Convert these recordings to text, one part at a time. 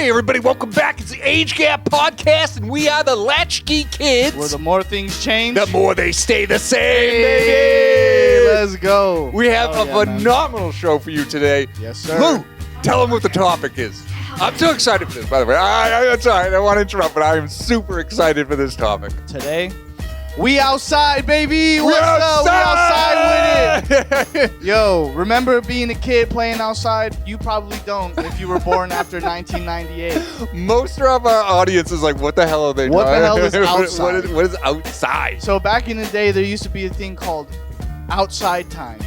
Hey, everybody, welcome back. It's the Age Gap Podcast, and we are the Latchkey Kids. Where the more things change, the more they stay the same, hey, baby. Let's go. We have a phenomenal show for you today. Yes, sir. Lou, tell them what the topic is. I'm too excited for this, by the way. That's all right. I don't want to interrupt, but I am super excited for this topic. Today, we outside, baby. What's up? We outside with it. Yo, remember being a kid playing outside? You probably don't if you were born after 1998. Most of our audience is like, what the hell are they doing? What the hell is outside? What is outside? So back in the day, there used to be a thing called outside time.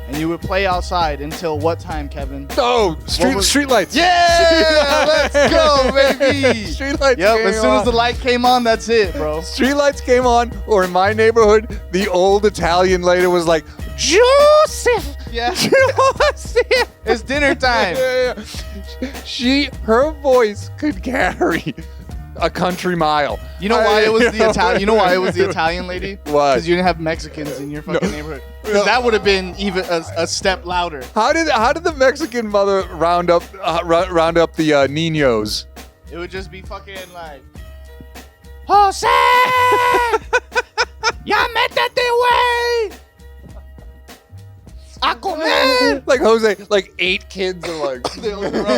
And you would play outside until what time, Kevin? Oh, street lights. Yeah, let's go, baby. Street lights. Yep, as soon as the light came on, that's it, bro. Street lights came on, or in my neighborhood, the old Italian lady was like, Joseph. Yeah. Joseph. It's dinner time. Her voice could carry a country mile. You know why it was the Italian? You know why it was the Italian lady? Why? Because you didn't have Mexicans in your fucking neighborhood. Because that would have been even a step louder. How did the Mexican mother round up the niños? It would just be fucking like, Jose, ya métete, güey. A comer. Like Jose, like 8 kids are like,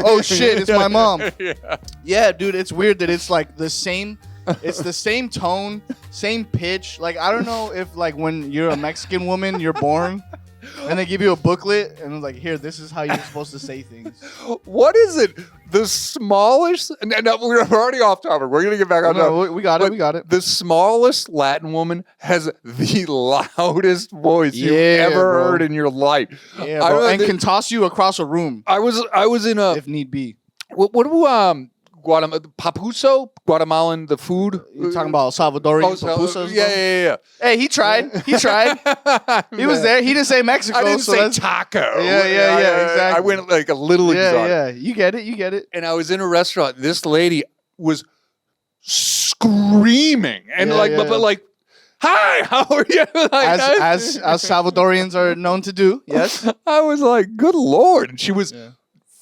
oh shit, it's my mom. Yeah. Yeah, dude, it's weird that it's like the same. It's the same tone, same pitch. Like, I don't know if, like, when you're a Mexican woman, you're born, and they give you a booklet, and it's like, here, this is how you're supposed to say things. What is it? The smallest... No, we're already off topic. We're going to get back on topic. No, we got it. The smallest Latin woman has the loudest voice you've ever heard in your life. Yeah, bro, and can toss you across a room. I was in a... If need be. What do Papuso? Guatemalan, the food? You're talking about Salvadorian pupusas? Yeah. Hey, he tried. He was there. He didn't say Mexico. I didn't say taco. Yeah, exactly. I went like a little exotic. Yeah, you get it. And I was in a restaurant. This lady was screaming and but like, hi, how are you? Like, as Salvadorians are known to do. Yes. I was like, good Lord. And she was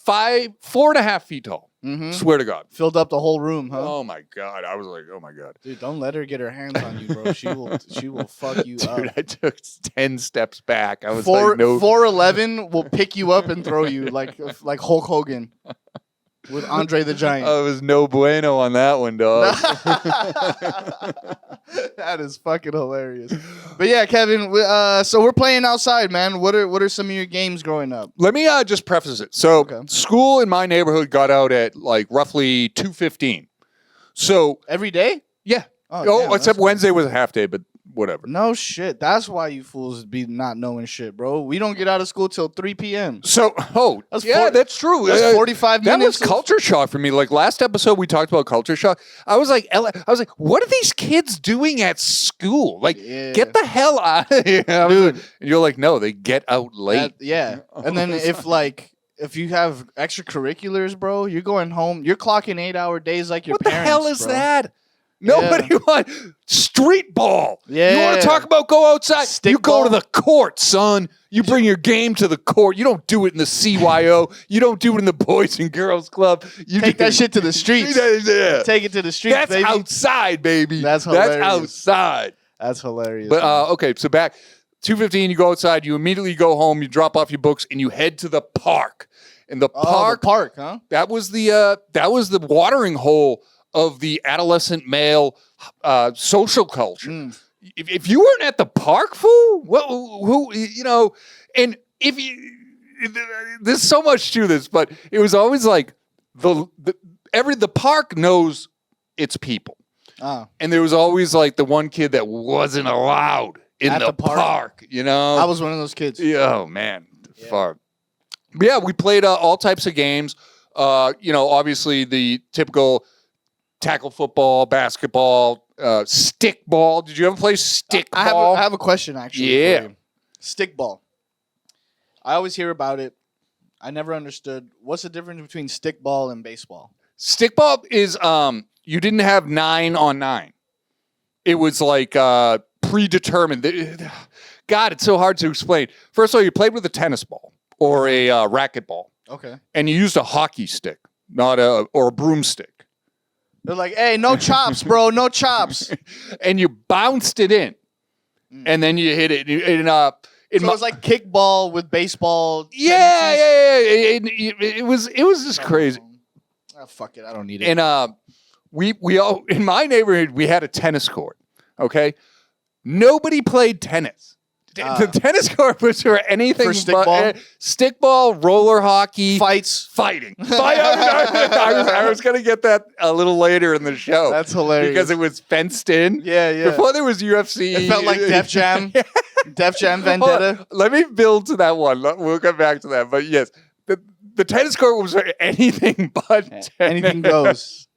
4.5 feet tall. Mm-hmm. Swear to God. Filled up the whole room, huh? Oh my God. I was like, oh my God. Dude, don't let her get her hands on you, bro. She will fuck you up. Dude, I took 10 steps back. I was 4'11" will pick you up and throw you like Hulk Hogan with Andre the Giant. I was no bueno on that one, dog. That is fucking hilarious. But yeah, Kevin, so we're playing outside, man. What are some of your games growing up? Let me just preface it. So school in my neighborhood got out at like roughly 2:15. So every day? Yeah. Damn, except Wednesday was a half day, but whatever. No shit. That's why you fools be not knowing shit, bro. We don't get out of school till 3 p.m. So, that's true. That's 45 minutes. That was culture shock for me. Like last episode, we talked about culture shock. I was like, what are these kids doing at school? Like, get the hell out of here, dude. And you're like, no, they get out late. And then if you have extracurriculars, bro, you're going home. You're clocking 8-hour days like your parents. What the hell is that? Nobody wants street ball. Yeah. You want to talk about go outside? Stick you ball? go to the court, son. You bring your game to the court. You don't do it in the CYO. You don't do it in the Boys and Girls Club. You take that shit to the streets. Take it to the streets, baby. That's outside, baby. That's hilarious. That's outside. That's hilarious. But okay, so back 2:15, you go outside. You immediately go home. You drop off your books and you head to the park. And the park, huh? That was the watering hole of the adolescent male social culture. If you weren't at the park, fool, and if you, there's so much to this, but it was always like the park knows its people. And there was always like the one kid that wasn't allowed in the park, I was one of those kids. Yeah, oh man, far. But yeah, we played all types of games. Obviously the typical tackle football, basketball, stick ball. Did you ever play stick ball? I have a question, actually. Yeah. For you. Stick ball. I always hear about it. I never understood. What's the difference between stick ball and baseball? Stick ball is you didn't have 9-on-9. It was like predetermined. God, it's so hard to explain. First of all, you played with a tennis ball or a racquetball. Okay. And you used a hockey stick. or a broomstick. They're like, hey, no chops, bro, no chops. And you bounced it in, and then you hit it. So it was like kickball with baseball. Yeah. It was just crazy. Oh, fuck it, I don't need it. And we all in my neighborhood we had a tennis court. Okay, nobody played tennis. The tennis court was for anything for but stickball, roller hockey, fighting. I was going to get that a little later in the show. That's hilarious because it was fenced in. Yeah. Before there was UFC, it felt like Def Jam, Def Jam Vendetta. Let me build to that one. We'll come back to that. But yes, the tennis court was for anything but tennis. Anything goes.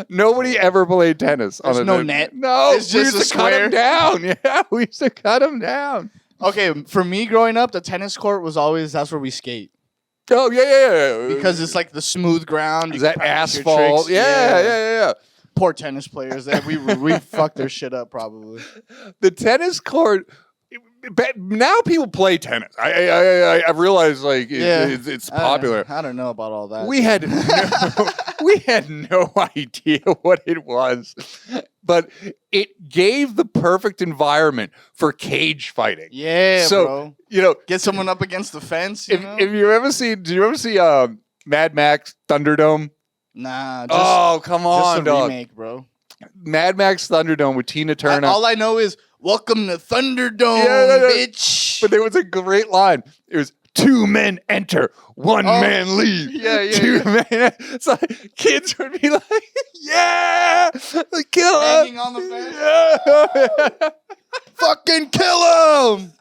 Nobody ever played tennis. There's no net. No, it's just we used to cut them down. Yeah, we used to cut them down. Okay, for me growing up, the tennis court was always that's where we skate. Oh yeah. Because it's like the smooth ground. Is that asphalt? Yeah. Poor tennis players. We fucked their shit up probably. The tennis court. Now people play tennis. I realize like it's popular. I don't know about all that. We had no idea what it was, but it gave the perfect environment for cage fighting. Yeah, so, bro. Get someone up against the fence. Did you ever see Mad Max Thunderdome? Nah. Come on, just a remake, bro. Mad Max Thunderdome with Tina Turner. All I know is welcome to Thunderdome, bitch. But there was a great line. It was 2 men enter, 1 man leave. Yeah. 2 men. So kids would be like, yeah, kill him. Hanging on the fence. Yeah. Fucking kill him.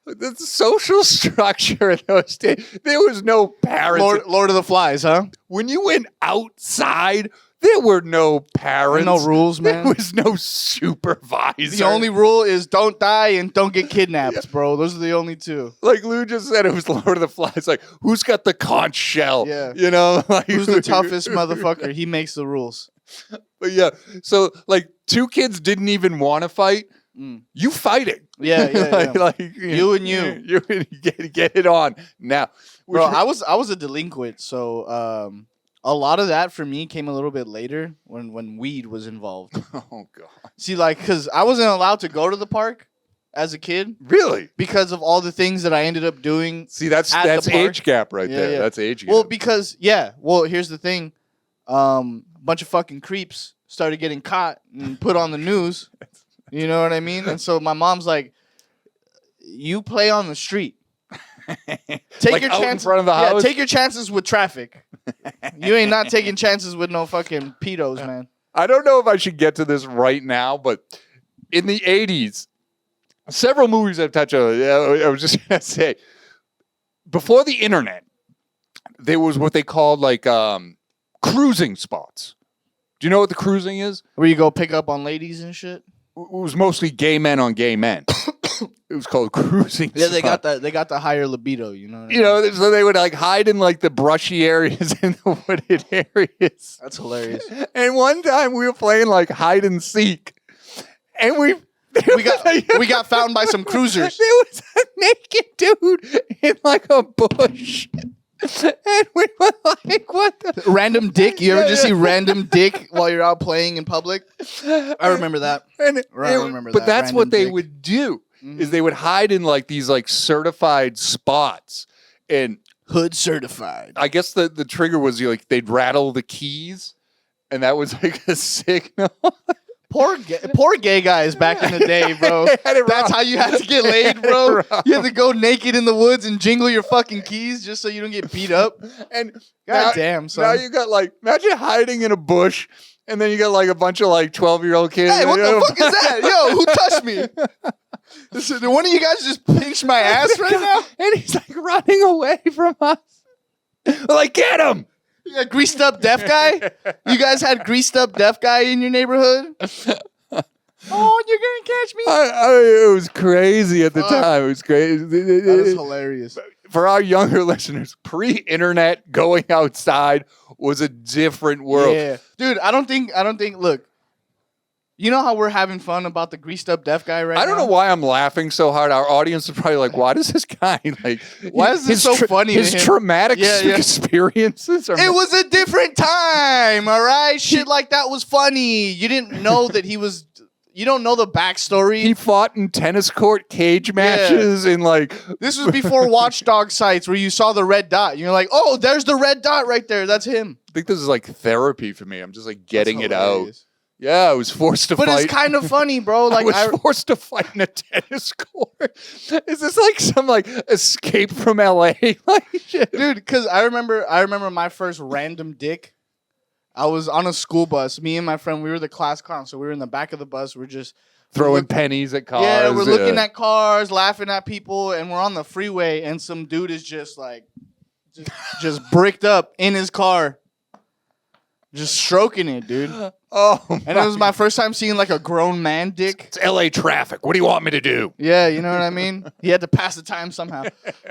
The social structure in those days, there was no parents. Lord of the Flies, huh? When you went outside, there were no parents. No rules, man. There was no supervisor. The only rule is don't die and don't get kidnapped, bro. Those are the only two. Like Lou just said, it was Lord of the Flies. Like, who's got the conch shell? Yeah. Like, who's the toughest motherfucker? He makes the rules. But yeah, so like 2 kids didn't even want to fight. You fighting. Yeah. like you and you. You get it on now. Bro, I was a delinquent, so a lot of that for me came a little bit later when weed was involved. Oh god. See, like, because I wasn't allowed to go to the park as a kid. Really? Because of all the things that I ended up doing. See, that's age gap right there. Yeah. That's age gap. Well, because here's the thing. A bunch of fucking creeps started getting caught and put on the news. You know what I mean? And so my mom's like, you play on the street. Take your chances in front of the house? Take your chances with traffic. You ain't not taking chances with no fucking pedos, man. I don't know if I should get to this right now, but in the 80s, several movies I've touched on. I was just going to say, before the internet, there was what they called like cruising spots. Do you know what the cruising is? Where you go pick up on ladies and shit? It was mostly gay men on gay men. It was called cruising. Yeah, they got that. They got the higher libido. You know. So they would like hide in like the brushy areas and the wooded areas. That's hilarious. And one time we were playing like hide and seek, and we got found by some cruisers. There was a naked dude in like a bush. And we were like, what the? Random dick? You ever just see random dick while you're out playing in public? I remember that. But that's what they would do, is they would hide in like these like certified spots. And hood certified. I guess the trigger was like they'd rattle the keys, and that was like a signal. Poor gay guys back in the day, bro. That's how you had to get laid, bro. You had to go naked in the woods and jingle your fucking keys just so you don't get beat up. And goddamn, son. Now you got like, imagine hiding in a bush, and then you got like a bunch of like 12-year-old kids. Hey, what the fuck is that? Yo, who touched me? Did one of you guys just pinch my ass right now? And he's like running away from us. We're like, get him! You got greased up deaf guy? You guys had greased up deaf guy in your neighborhood? Oh, you're gonna catch me? It was crazy at the time. It was crazy. That is hilarious. For our younger listeners, pre-internet, going outside was a different world. Yeah, dude. I don't think. Look, You know how we're having fun about the greased up deaf guy right now? I don't know why I'm laughing so hard. Our audience is probably like, why does this guy like? Why is this so funny? His traumatic experiences. It was a different time, all right? Shit like that was funny. You didn't know that he was. You don't know the backstory. He fought in tennis court cage matches and like. This was before watchdog sites where you saw the red dot. You're like, oh, there's the red dot right there. That's him. I think this is like therapy for me. I'm just like getting it out. Yeah, I was forced to fight. But it's kind of funny, bro. Like I was forced to fight in a tennis court. Is this like some like escape from LA? Like, dude, because I remember my first random dick. I was on a school bus. Me and my friend, we were the class clown, so we were in the back of the bus. We're just throwing pennies at cars. Yeah, we're looking at cars, laughing at people, and we're on the freeway, and some dude is just like, just bricked up in his car. Just stroking it, dude. Oh, and it was my first time seeing like a grown man dick. It's LA traffic. What do you want me to do? Yeah, you know what I mean? He had to pass the time somehow.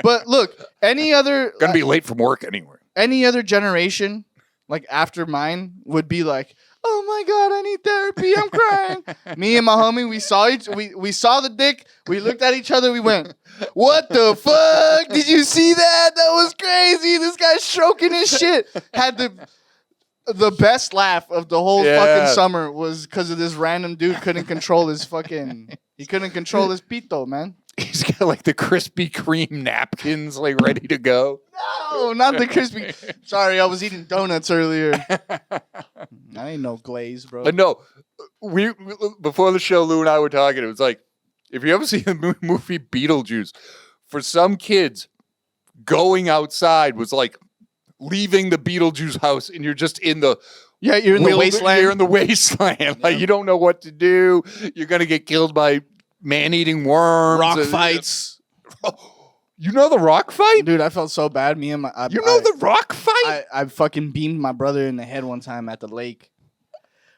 But look, any other... Gonna be late from work anyway. Any other generation, like after mine, would be like, oh my God, I need therapy. I'm crying. Me and my homie, we saw the dick. We looked at each other. We went, what the fuck? Did you see that? That was crazy. This guy's stroking his shit. Had the best laugh of the whole fucking summer was because of this random dude couldn't control his fucking... He couldn't control his pito, man. He's got like the Krispy Kreme napkins like ready to go. No, not the Krispy... Sorry, I was eating donuts earlier. I ain't no glaze, bro. But no, we before the show, Lou and I were talking. It was like, if you ever see the movie Beetlejuice, for some kids, going outside was like leaving the Beetlejuice house, and you're just in the you're in the wasteland. You're in the wasteland. Like you don't know what to do. You're gonna get killed by man-eating worms. Rock fights. You know the rock fight, dude. I felt so bad. Me and my the rock fight. I fucking beamed my brother in the head one time at the lake.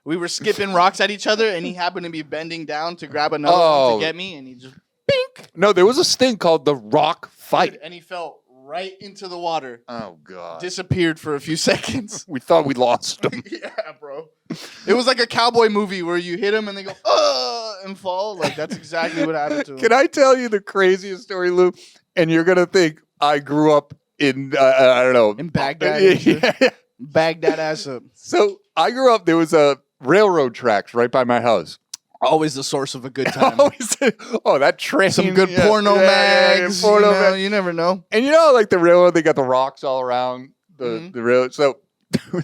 We were skipping rocks at each other, and he happened to be bending down to grab another one to get me, and he just bink. No, there was this thing called the rock fight, dude, and he fell right into the water. Oh God! Disappeared for a few seconds. We thought we lost him. Yeah, bro. It was like a cowboy movie where you hit him and they go and fall. Like that's exactly what happened to him. Can I tell you the craziest story, Lou? And you're gonna think I grew up in I don't know, in Baghdad. Yeah. Bag that ass up. So I grew up. There was a railroad tracks right by my house. Always the source of a good time. That train. Some good porno mags. You never know. And like the railroad, they got the rocks all around the railroad. So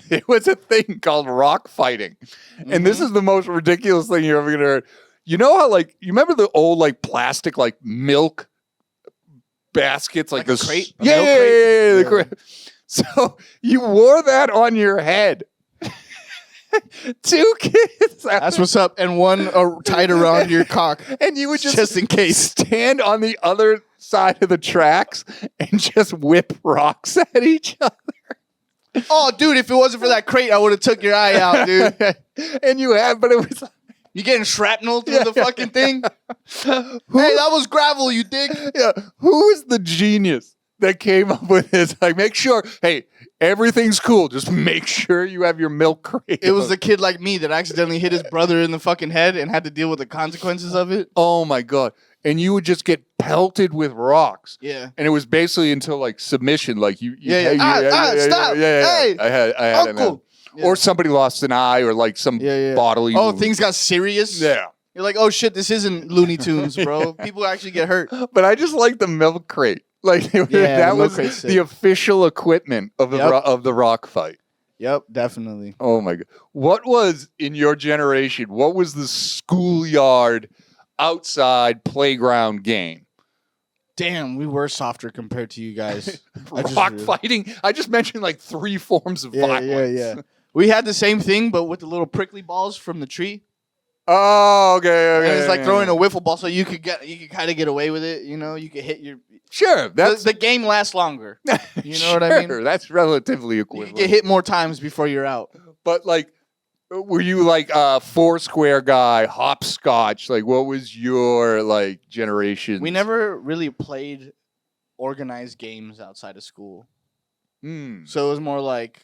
it was a thing called rock fighting. And this is the most ridiculous thing you're ever going to hear. You know how you remember the old plastic milk baskets? Like this crate? Yeah. So you wore that on your head. Two kids. That's what's up. And one tied around your cock. And you would just in case stand on the other side of the tracks and just whip rocks at each other. Oh, dude, if it wasn't for that crate, I would have took your eye out, dude. And you had, but it was... You getting shrapnel through the fucking thing? Hey, that was gravel, you dick. Yeah. Who is the genius that came up with this? Make sure, hey, everything's cool. Just make sure you have your milk crate. It was the kid like me that accidentally hit his brother in the fucking head and had to deal with the consequences of it. Oh my God. And you would just get pelted with rocks. Yeah. And it was basically until submission. Stop. Yeah. Hey, I had uncle. Yeah. Or somebody lost an eye or some bodily. Oh, things got serious? Yeah. You're like, oh shit, this isn't Looney Tunes, bro. People actually get hurt. But I just like the milk crate. That was the official equipment of the rock fight. Yep, definitely. Oh my God. What was, in your generation, what was the schoolyard outside playground game? Damn, we were softer compared to you guys. Rock fighting? I just mentioned 3 forms of violence. Yeah. We had the same thing, but with the little prickly balls from the tree. Oh, okay. And it's like throwing a wiffle ball, so you could kind of get away with it. You could hit your. Sure, the game lasts longer. You know what I mean? That's relatively equivalent. You get hit more times before you're out. But were you a Foursquare guy, hopscotch? What was your generation? We never really played organized games outside of school. So it was more like,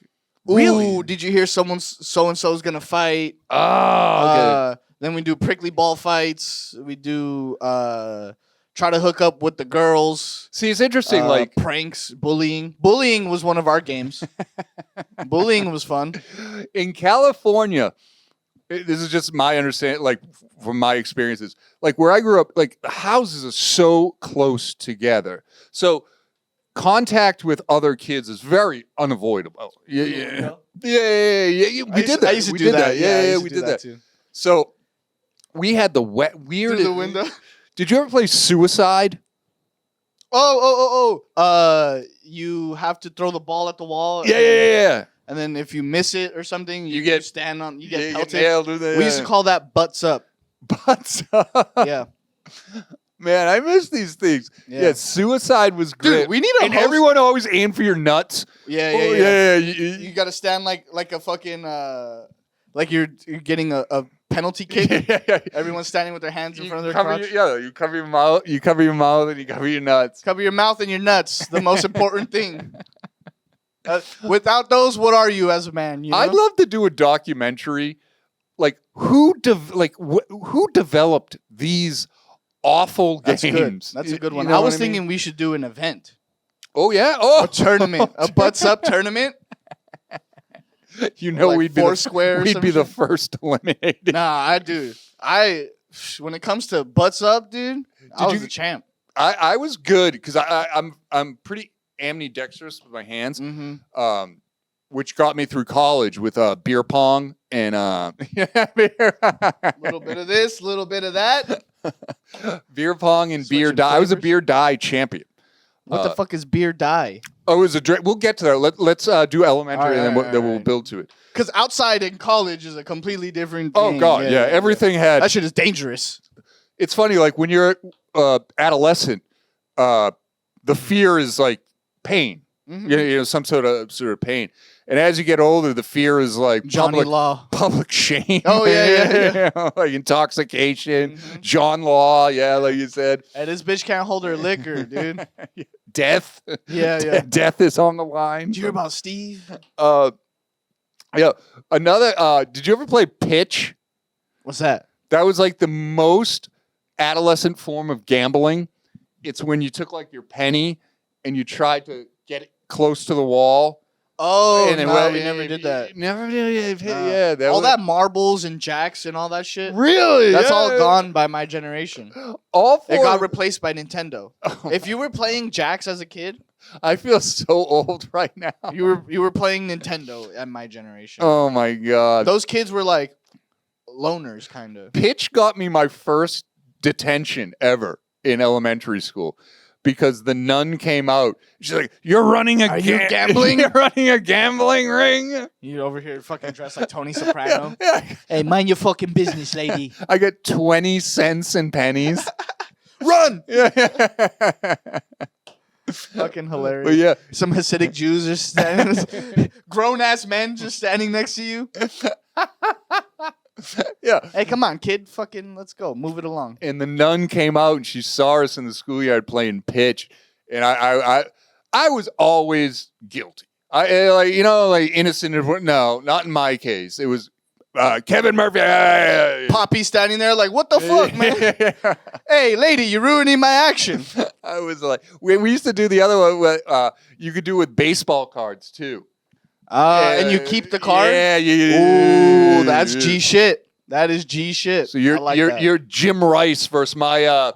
ooh, really? Did you hear so and so's gonna fight? Oh, okay. Then we do prickly ball fights. We do try to hook up with the girls. See, it's interesting. Like pranks, bullying. Bullying was one of our games. Bullying was fun. In California, this is just my understanding, like from my experiences. Like where I grew up, like the houses are so close together. So contact with other kids is very unavoidable. Yeah. We did that. I used to do that. Yeah, we did that too. So we had the weird. Through the window. Did you ever play Suicide? You have to throw the ball at the wall. Yeah. And then if you miss it or something, you get stand on. You get pelted. pelted. We used to call that butts up. Butts up. Yeah. Man, I miss these things. Yeah, Suicide was great. Dude, we need a and host. Everyone always aimed for your nuts. Yeah. You got to stand like a fucking like you're getting a penalty kick. Everyone's standing with their hands in front of their crotch. You cover your mouth. You cover your mouth and you cover your nuts. Cover your mouth and your nuts. The most important thing. Without those, what are you as a man? You know? I'd love to do a documentary, like who developed these awful games. That's a good one. You know I was thinking we should do an event. Oh yeah, a tournament, a butts up tournament. You know, like we'd be the first eliminated. Nah, when it comes to butts up, dude, I was the champ. I was good because I'm pretty ambidextrous with my hands, which got me through college with beer pong and a little bit of this, little bit of that. Beer pong and beer die. I was a beer die champion. What the fuck is beer die? Oh, it was a drink. We'll get to that. Let's do elementary and then we'll build to it. Because outside in college is a completely different thing. Oh God, yeah. Everything had that shit is dangerous. It's funny, like when you're adolescent, the fear is like pain. You know, some sort of pain. And as you get older, the fear is like public shame. Oh yeah. Like intoxication, John Law, like you said. And this bitch can't hold her liquor, dude. Death. Yeah. Death is on the line. Did you hear about Steve? Yeah. Another. Did you ever play pitch? What's that? That was like the most adolescent form of gambling. It's when you took like your penny and you tried to get it close to the wall. Oh, we never did that. Never did. Yeah, that marbles and jacks and all that shit. Really? That's all gone by my generation. It got replaced by Nintendo. Oh. If you were playing jacks as a kid, I feel so old right now. You were playing Nintendo at my generation. Oh my God. Those kids were like loners, kind of. Pitch got me my first detention ever in elementary school. Because the nun came out. She's like, you're running a gambling? You're running a gambling ring? You over here fucking dressed like Tony Soprano. Hey, mind your fucking business, lady. I get 20 cents and pennies. Run! Fucking hilarious. But yeah. Some Hasidic Jews are standing. Grown-ass men just standing next to you. Yeah. Hey, come on, kid. Fucking let's go. Move it along. And the nun came out and she saw us in the schoolyard playing pitch. And I was always guilty. Innocent. No, not in my case. It was Kevin Murphy. Poppy standing there like, what the fuck, man? Hey, lady, you're ruining my action. I was like, we used to do the other one. You could do with baseball cards too. And you keep the card? Yeah. Ooh, that's G shit. That is G shit. So you're Jim Rice versus my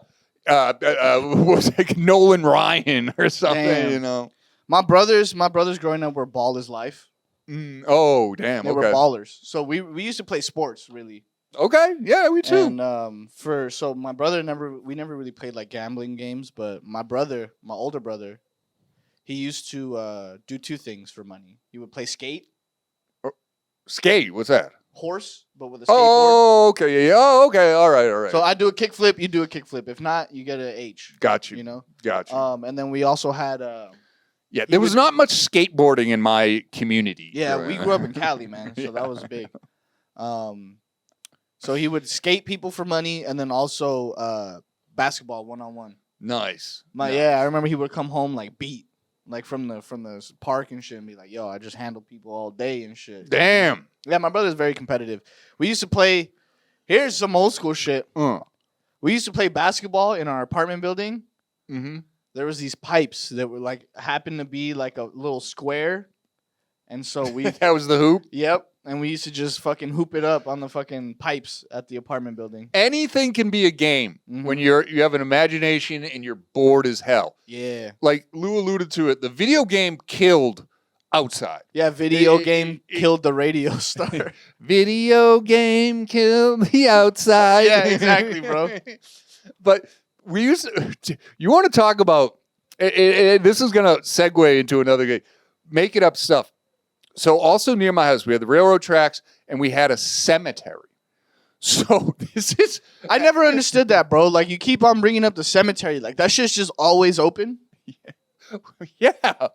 what was it, Nolan Ryan or something. Damn. You know. My brothers growing up were ball is life. Oh damn. They were ballers. So we used to play sports really. Okay. Yeah, we too. And so my brother we never really played like gambling games, but my older brother. He used to do two things for money. He would play skate. Skate? What's that? Horse, but with a skateboard. Oh, okay. Yeah. Oh, okay. All right. So I do a kickflip. You do a kickflip. If not, you get an H. Got you. You know? Got you. And then we also had... there was not much skateboarding in my community. Yeah, we grew up in Cali, man. So that was big. So he would skate people for money and then also basketball one-on-one. Nice. Yeah, I remember he would come home like beat. Like from the park and shit, and be like, "Yo, I just handle people all day and shit." Damn. Yeah, my brother's very competitive. We used to play. Here's some old school shit. We used to play basketball in our apartment building. Mm-hmm. There was these pipes that were like happened to be like a little square, and so we That was the hoop. Yep, and we used to just fucking hoop it up on the fucking pipes at the apartment building. Anything can be a game when you have an imagination and you're bored as hell. Yeah, like Lou alluded to it. The video game killed outside. Yeah, video game killed the radio star. Video game killed the outside. Yeah, exactly, bro. But we used to, you want to talk about, this is going to segue into another game, making up stuff. So also near my house, we had the railroad tracks and we had a cemetery. So this is... I never understood that, bro. Like, you keep on bringing up the cemetery. Like, that shit's just always open. Yeah.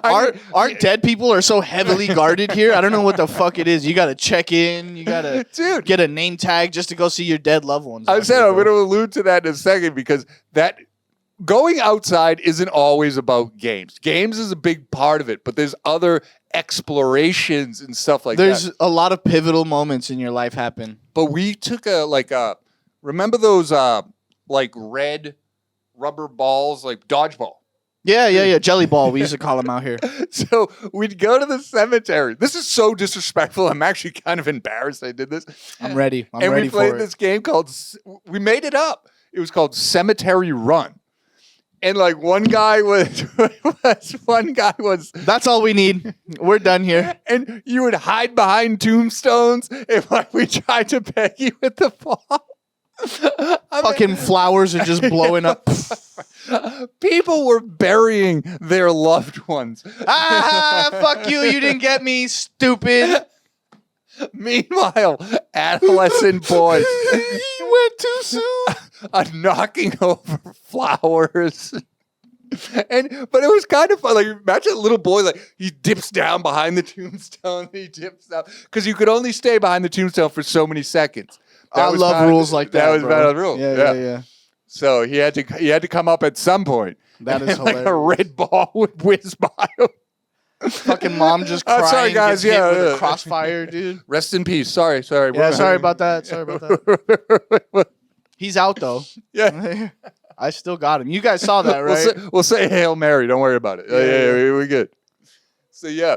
Our dead people are so heavily guarded here. I don't know what the fuck it is. You got to check in. You got to get a name tag just to go see your dead loved ones. I said I'm going to allude to that in a second because that going outside isn't always about games. Games is a big part of it, but there's other explorations and stuff like that. There's a lot of pivotal moments in your life happen. But we took remember those like red rubber balls, like dodgeball? Yeah. Jelly ball, we used to call them out here. So we'd go to the cemetery. This is so disrespectful. I'm actually kind of embarrassed I did this. I'm ready. And we played this game called, we made it up. It was called Cemetery Run. And like one guy was. That's all we need. We're done here. And you would hide behind tombstones if like we tried to peg you with the ball. Fucking flowers are just blowing up. People were burying their loved ones. Fuck you. You didn't get me, stupid. Meanwhile, adolescent boys. You went too soon. Are knocking over flowers. But it was kind of fun. Like, imagine a little boy, like, he dips down behind the tombstone. He dips down. Because you could only stay behind the tombstone for so many seconds. I love rules like that. That was bad rule. Yeah. So he had to come up at some point. That is hilarious. Like a red ball would whiz by him. Fucking mom just crying. Sorry, guys. Gets hit with a crossfire, dude. Rest in peace. Sorry. Yeah, sorry about that. He's out though. Yeah. I still got him. You guys saw that, right? We'll say Hail Mary. Don't worry about it. Yeah, we're good. So yeah,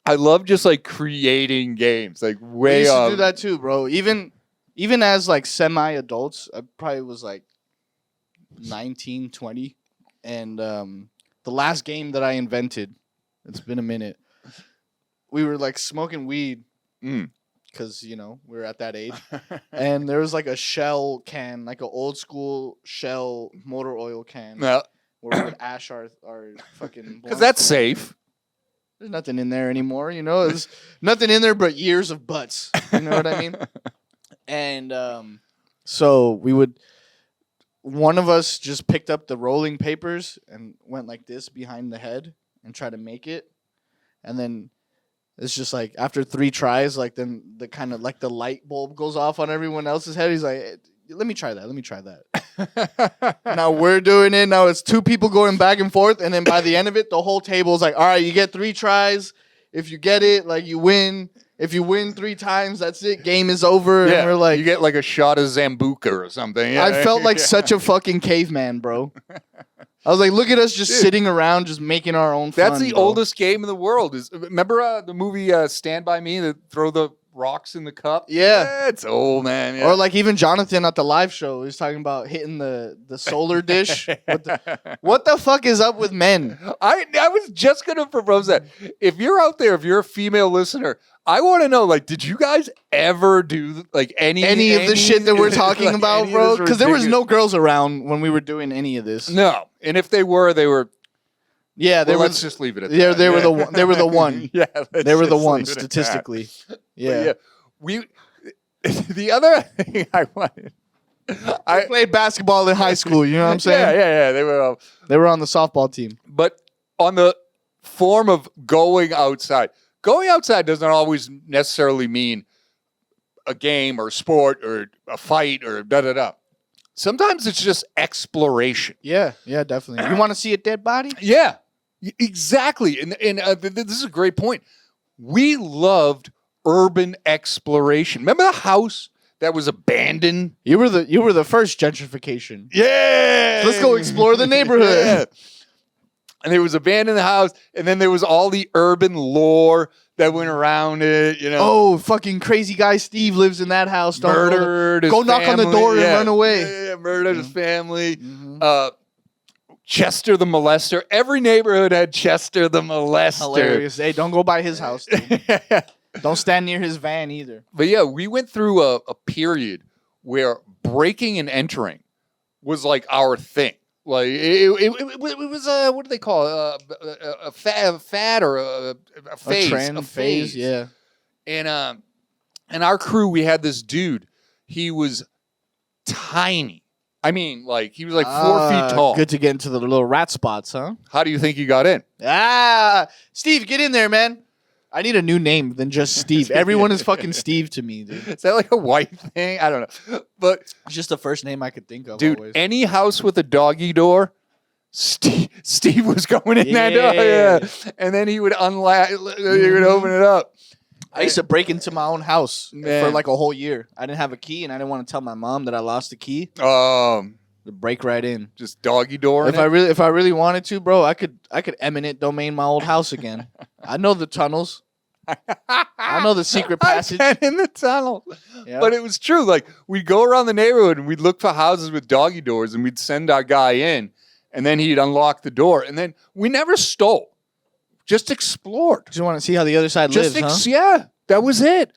I love just like creating games. Like we used to do that too, bro. Even as like semi-adults, I probably was like 19, 20. And the last game that I invented, it's been a minute. We were like smoking weed because, we were at that age. And there was like a shell can, like an old school shell motor oil can where we would ash our fucking... Because that's safe. There's nothing in there anymore, There's nothing in there but years of butts. You know what I mean? And so we would... One of us just picked up the rolling papers and went like this behind the head and tried to make it. And then it's just like after 3 tries, like then the kind of like the light bulb goes off on everyone else's head. He's like, hey, let me try that. Now we're doing it. Now it's 2 people going back and forth. And then by the end of it, the whole table is like, all right, you get 3 tries. If you get it, like you win. If you win 3 times, that's it. Game is over. Yeah, and we're like, you get like a shot of Zambuca or something. Yeah. I felt like such a fucking caveman, bro. I was like, look at us just sitting around, just making our own fun. That's the oldest game in the world. Remember the movie Stand By Me that throw the rocks in the cup? Yeah. It's old, man. Yeah. Or like even Jonathan at the live show, he was talking about hitting the solar dish. What the fuck is up with men? I was just going to propose that. If you're out there, if you're a female listener, I want to know, like, did you guys ever do like any of the shit that we're talking like, about, bro? Because there was no girls around when we were doing any of this. No, and if they were, Yeah, let's just leave it at that. They were the one. Yeah, they were the one statistically. Yeah. The other thing I wanted. I played basketball in high school. You know what I'm saying? Yeah. They were on the softball team. But on the form of going outside. Going outside doesn't always necessarily mean a game or a sport or a fight or da-da-da. Sometimes it's just exploration. Yeah, definitely. You want to see a dead body? Yeah, exactly. And this is a great point. We loved urban exploration. Remember the house that was abandoned. You were the first gentrification. Yeah. Let's go explore the neighborhood. Yeah. And there was abandoned house, and then there was all the urban lore that went around it, you know. Oh, fucking crazy guy Steve lives in that house. Don't Murdered his go knock on the door and run away. Yeah, murdered his family. Chester the molester. Every neighborhood had Chester the molester. Hilarious. Hey, don't go by his house. Don't stand near his van either. But yeah, we went through a period where breaking and entering was like our thing. Like it was what do they call it? A fad or a phase? A phase, yeah. And our crew, we had this dude. He was tiny. I mean, like he was like 4 feet tall. Good to get into the little rat spots, huh? How do you think he got in? Steve, get in there, man. I need a new name than just Steve. Everyone is fucking Steve to me, dude. Is that like a white thing? I don't know. But it's just the first name I could think of. Dude, always. Any house with a doggy door, Steve was going in that door. Yeah. And then he would he would open it up. I used to break into my own house for like a whole year. I didn't have a key, and I didn't want to tell my mom that I lost the key. To break right in, just doggy door. If I really wanted to, bro, I could eminent domain my old house again. I know the tunnels. I know the secret passage. I've been in the tunnel. Yep. But it was true. Like we'd go around the neighborhood and we'd look for houses with doggy doors, and we'd send our guy in, and then he'd unlock the door, and then we never stole. Just explored. Just want to see how the other side lives, huh? Yeah, that was it.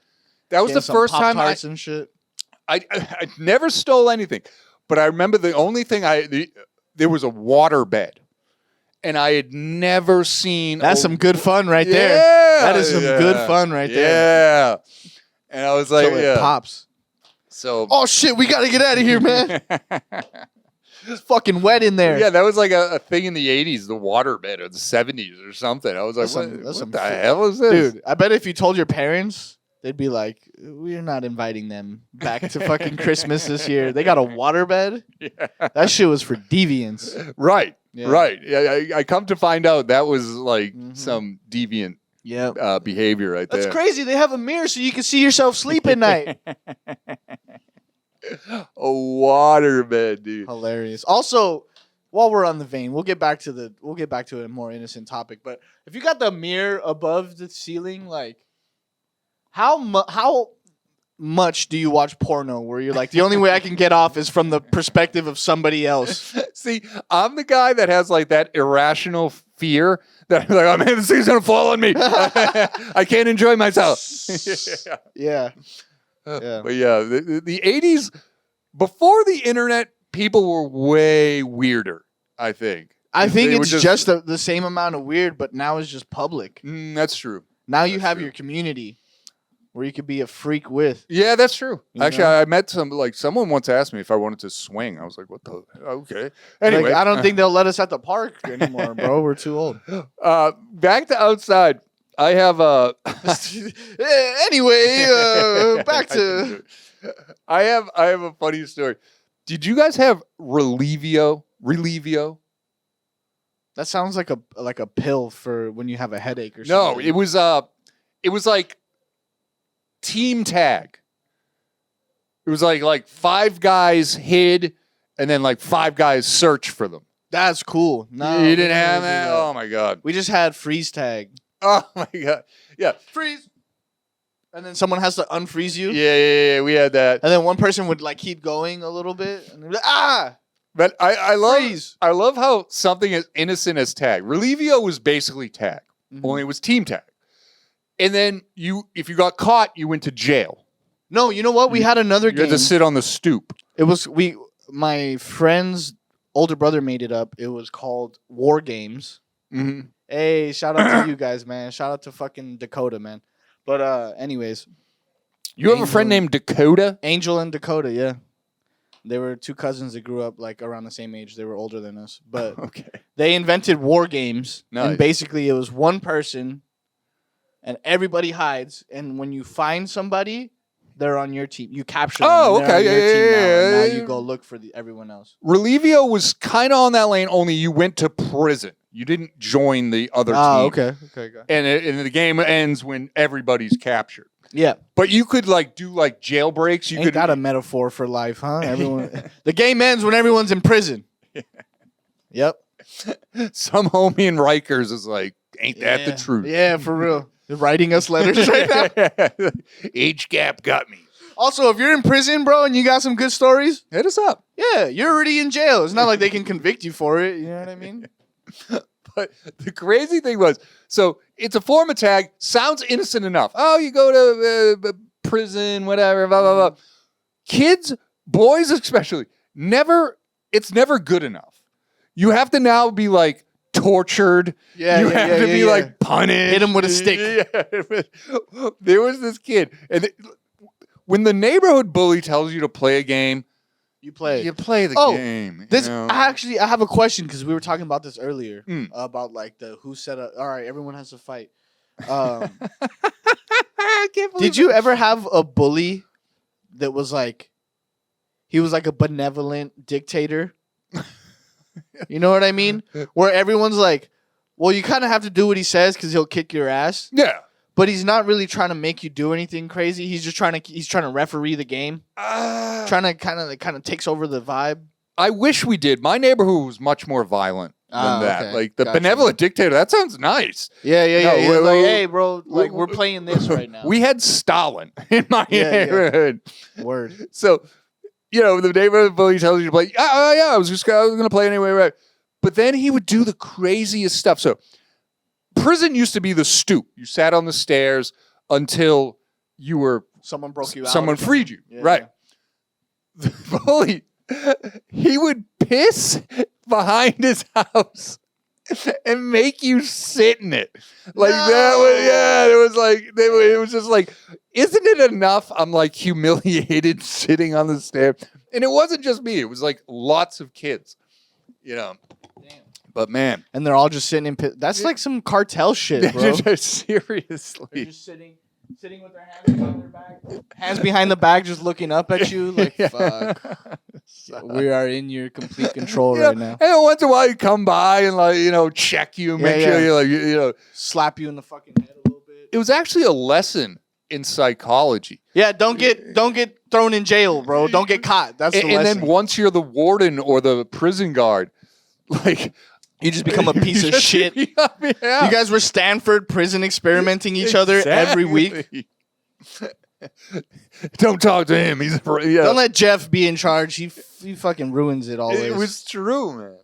That was the first time and shit. I never stole anything, but I remember the only thing there was a water bed, and I had never seen. That's some good fun right there. That is some good fun right there. Yeah, and I was like, it pops. So, oh shit, we gotta get out of here, man. It's fucking wet in there. Yeah, that was like a thing in the 80s, the water bed, or the 70s or something. I was like, what the hell is this? Dude, I bet if you told your parents, they'd be like, we're not inviting them back to fucking Christmas this year. They got a water bed? Yeah. That shit was for deviants. Right, right. I come to find out that was like some deviant behavior right there. That's crazy. They have a mirror so you can see yourself sleep at night. A waterbed, dude. Hilarious. Also, while we're on the vein, we'll get back to a more innocent topic. But if you got the mirror above the ceiling, like how much do you watch porno where you're like, the only way I can get off is from the perspective of somebody else? See, I'm the guy that has like that irrational fear that I'm like, oh man, this thing's gonna fall on me. I can't enjoy myself. Yeah. But yeah, the 80s, before the internet, people were way weirder, I think. I think it's just the same amount of weird, but now it's just public. That's true. Now you have your community where you could be a freak with. Yeah, that's true. Actually, I met someone once asked me if I wanted to swing. I was like, what the? Okay. Anyway. I don't think they'll let us at the park anymore, bro. We're too old. Back to outside. I have anyway, back to I have a funny story. Did you guys have Relivio? That sounds like a pill for when you have a headache or No, something. it was like team tag. It was like 5 guys hid and then like 5 guys search for them. That's cool. No, you didn't have that? Oh my god. We just had freeze tag. Oh my god! Yeah, freeze, and then someone has to unfreeze you. Yeah. We had that, and then one person would like keep going a little bit, and they'd be like, But I love how something as innocent as tag. Relivio was basically tag, only it was team tag. And then if you got caught, you went to jail. No, you know what? We had another game. You had to sit on the stoop. It was my friend's older brother made it up. It was called War Games. Mm-hmm. Hey, shout out to you guys, man. Shout out to fucking Dakota, man. But anyways. You have a friend named Dakota? Angel and Dakota, yeah. They were 2 cousins that grew up like around the same age. They were older than us. But they invented war games. Nice. And basically it was one person and everybody hides. And when you find somebody, they're on your team. You capture them. Oh, okay. Now you go look for everyone else. Relivio was kind of on that lane, only you went to prison. You didn't join the other team. Okay. And the game ends when everybody's captured. Yeah. But you could like do like jailbreaks. You Ain't could that a metaphor for life, huh? Everyone. The game ends when everyone's in prison. Yep. Some homie in Rikers is like, ain't that the truth? Yeah, for real. They're writing us letters right now. Age gap got me. Also, if you're in prison, bro, and you got some good stories, hit us up. Yeah, you're already in jail. It's not like they can convict you for it. You know what I mean? But the crazy thing was, so it's a form of tag. Sounds innocent enough. Oh, you go to prison, whatever, blah, blah, blah. Kids, boys especially, it's never good enough. You have to now be like tortured. You have to be like punished. Hit him with a stick. Yeah. There was this kid. And when the neighborhood bully tells you to play a game, you play the game. I have a question because we were talking about this earlier about like the who set up. All right, everyone has to fight. Did you ever have a bully that was like, he was like a benevolent dictator? You know what I mean? Where everyone's like, well, you kind of have to do what he says because he'll kick your ass. Yeah. But he's not really trying to make you do anything crazy. He's just trying to referee the game. Trying to kind of takes over the vibe. I wish we did. My neighborhood was much more violent than that. Okay. Like the benevolent dictator, that sounds nice. Yeah. Like, hey, bro, like we're playing this right now. We had Stalin in my neighborhood. Word. So, the neighborhood bully tells you to play. I was going to play anyway, right? But then he would do the craziest stuff. So, prison used to be the stoop. You sat on the stairs until someone broke you out. Someone freed you, right? Yeah. The bully, he would piss behind his house and make you sit in it. Like that was, it was just like, isn't it enough? I'm like humiliated sitting on the stairs. And it wasn't just me. It was like lots of kids, Damn. But man. And they're all just sitting in that's like some cartel shit, bro. Seriously. They're just sitting with their hands behind their back. Hands behind the back, just looking up at you like, fuck. We are in your complete control right now. And once in a while you come by and check you, make sure you slap you in the fucking head a little bit. It was actually a lesson in psychology. Yeah, don't get thrown in jail, bro. Don't get caught. That's the lesson. And then once you're the warden or the prison guard, you just become a piece of shit. You guys were Stanford prison experimenting each other every week. Don't talk to him. Don't let Jeff be in charge. He fucking ruins it always. It was true, man.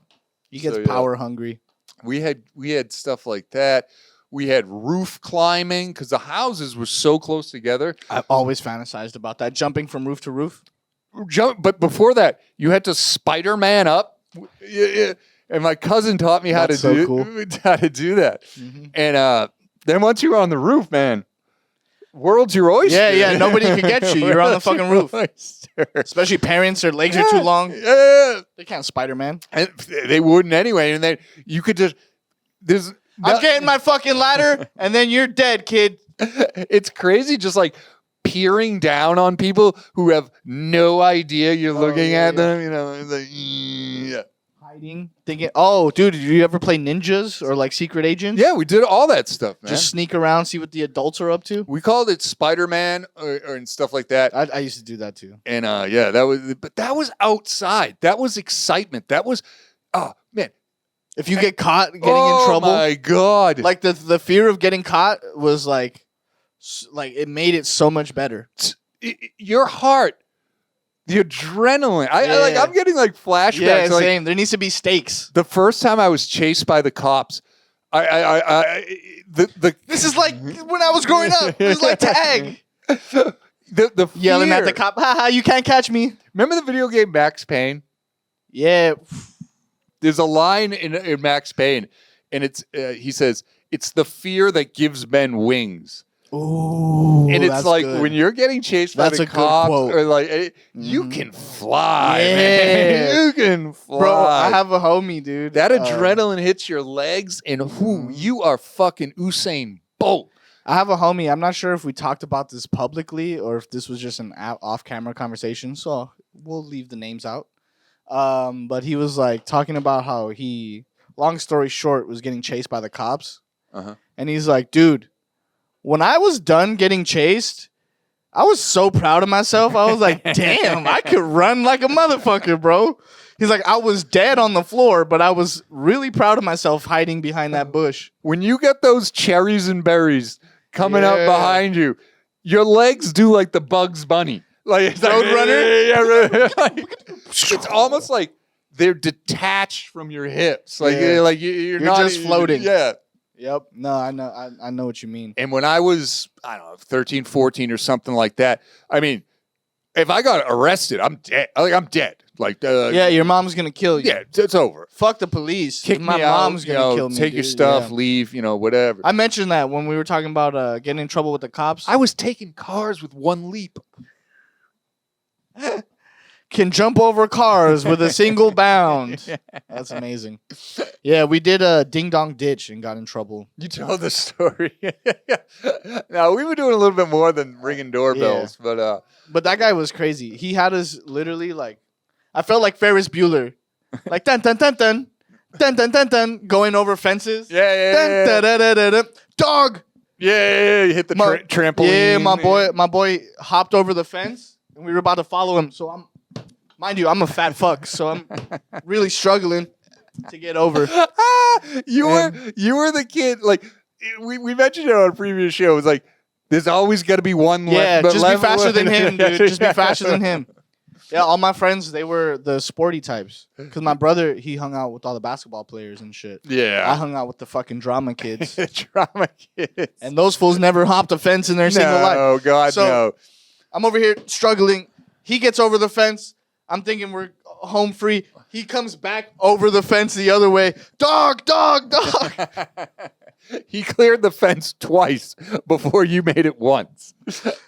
He gets power hungry. We had stuff like that. We had roof climbing because the houses were so close together. I've always fantasized about that, jumping from roof to roof. But before that, you had to Spider-Man up. And my cousin taught me how to do that. Mm-hmm. And then once you were on the roof, man, world's your oyster. Yeah. Nobody could get you. You're on the fucking roof. Especially parents, their legs are too long. Yeah. They can't Spider-Man. And they wouldn't anyway. And then you could just... I'm getting my fucking ladder, and then you're dead, kid. It's crazy just like peering down on people who have no idea you're looking at them. It's like, hiding, thinking, oh, dude, did you ever play ninjas or like secret agents? Yeah, we did all that stuff, man. Just sneak around, see what the adults are up to. We called it Spider-Man and stuff like that. I used to do that too. And that was outside. That was excitement. That was, oh man. If you get caught getting in trouble. Oh my God. Like the fear of getting caught was like it made it so much better. Your heart. The adrenaline. I'm getting like flashbacks. Yeah, same. There needs to be stakes. The first time I was chased by the cops, this is like when I was growing up. It was like tag. The yelling fear. at the cop, haha, you can't catch me. Remember the video game Max Payne? Yeah. There's a line in Max Payne, and he says, "It's the fear that gives men wings." Ooh, and it's like good. When you're getting chased by the cops, or like you can fly, man. You can fly, bro. I have a homie, dude. That adrenaline hits your legs, and you are fucking Usain Bolt. I have a homie. I'm not sure if we talked about this publicly or if this was just an off-camera conversation. So we'll leave the names out. But he was like talking about how he, long story short, was getting chased by the cops, and he's like, dude. When I was done getting chased, I was so proud of myself. I was like, damn, I could run like a motherfucker, bro. He's like, I was dead on the floor, but I was really proud of myself hiding behind that bush. When you get those cherries and berries coming up behind you, your legs do like the Bugs Bunny. Like Roadrunner? It's almost like they're detached from your hips. Like, you're not just floating. Yeah. Yep. No, I know what you mean. And when I was, I don't know, 13, 14 or something like that, I mean, if I got arrested, I'm dead. I'm dead. Like, your mom's gonna kill you. Yeah, it's over. Fuck the police. Kick My me mom's out, gonna kill me. Take your dude. stuff, leave, whatever. I mentioned that when we were talking about getting in trouble with the cops. I was taking cars with one leap. Can jump over cars with a single bound. That's amazing. Yeah, we did a ding dong ditch and got in trouble. You told the story. Now, we were doing a little bit more than ringing doorbells, but that guy was crazy. He had us literally like, I felt like Ferris Bueller, like dun dun dun dun dun dun dun dun, going over fences. Yeah. Dog. Yeah. You hit the trampoline. Yeah, my boy hopped over the fence, and we were about to follow him. So mind you, I'm a fat fuck, so I'm really struggling to get over. You were the kid, like, we mentioned it on a previous show. It was like, there's always got to be one left. Yeah, just be faster than him, dude. Just be faster than him. Yeah, all my friends, they were the sporty types. Because my brother, he hung out with all the basketball players and shit. Yeah. I hung out with the fucking drama kids. Drama kids. And those fools never hopped a fence in their single life. Oh, God, no. I'm over here struggling. He gets over the fence. I'm thinking we're home free. He comes back over the fence the other way. Dog. He cleared the fence twice before you made it once.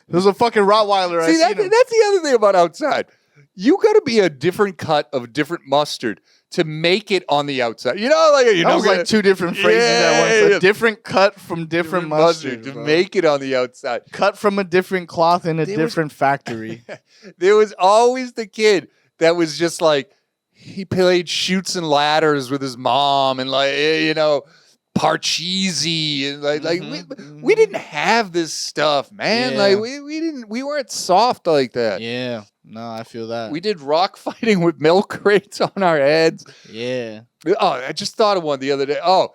There's a fucking Rottweiler. See, that's the other thing about outside. You got to be a different cut of different mustard to make it on the outside. That was like two different phrases at once. A different cut from different mustard to make it on the outside. Cut from a different cloth in a different factory. There was always the kid that was just like, he played Chutes and Ladders with his mom and Parcheesi and we didn't have this stuff, man. Yeah. Like we weren't soft like that. Yeah. No, I feel that. We did rock fighting with milk crates on our heads. Yeah. Oh, I just thought of one the other day. Oh,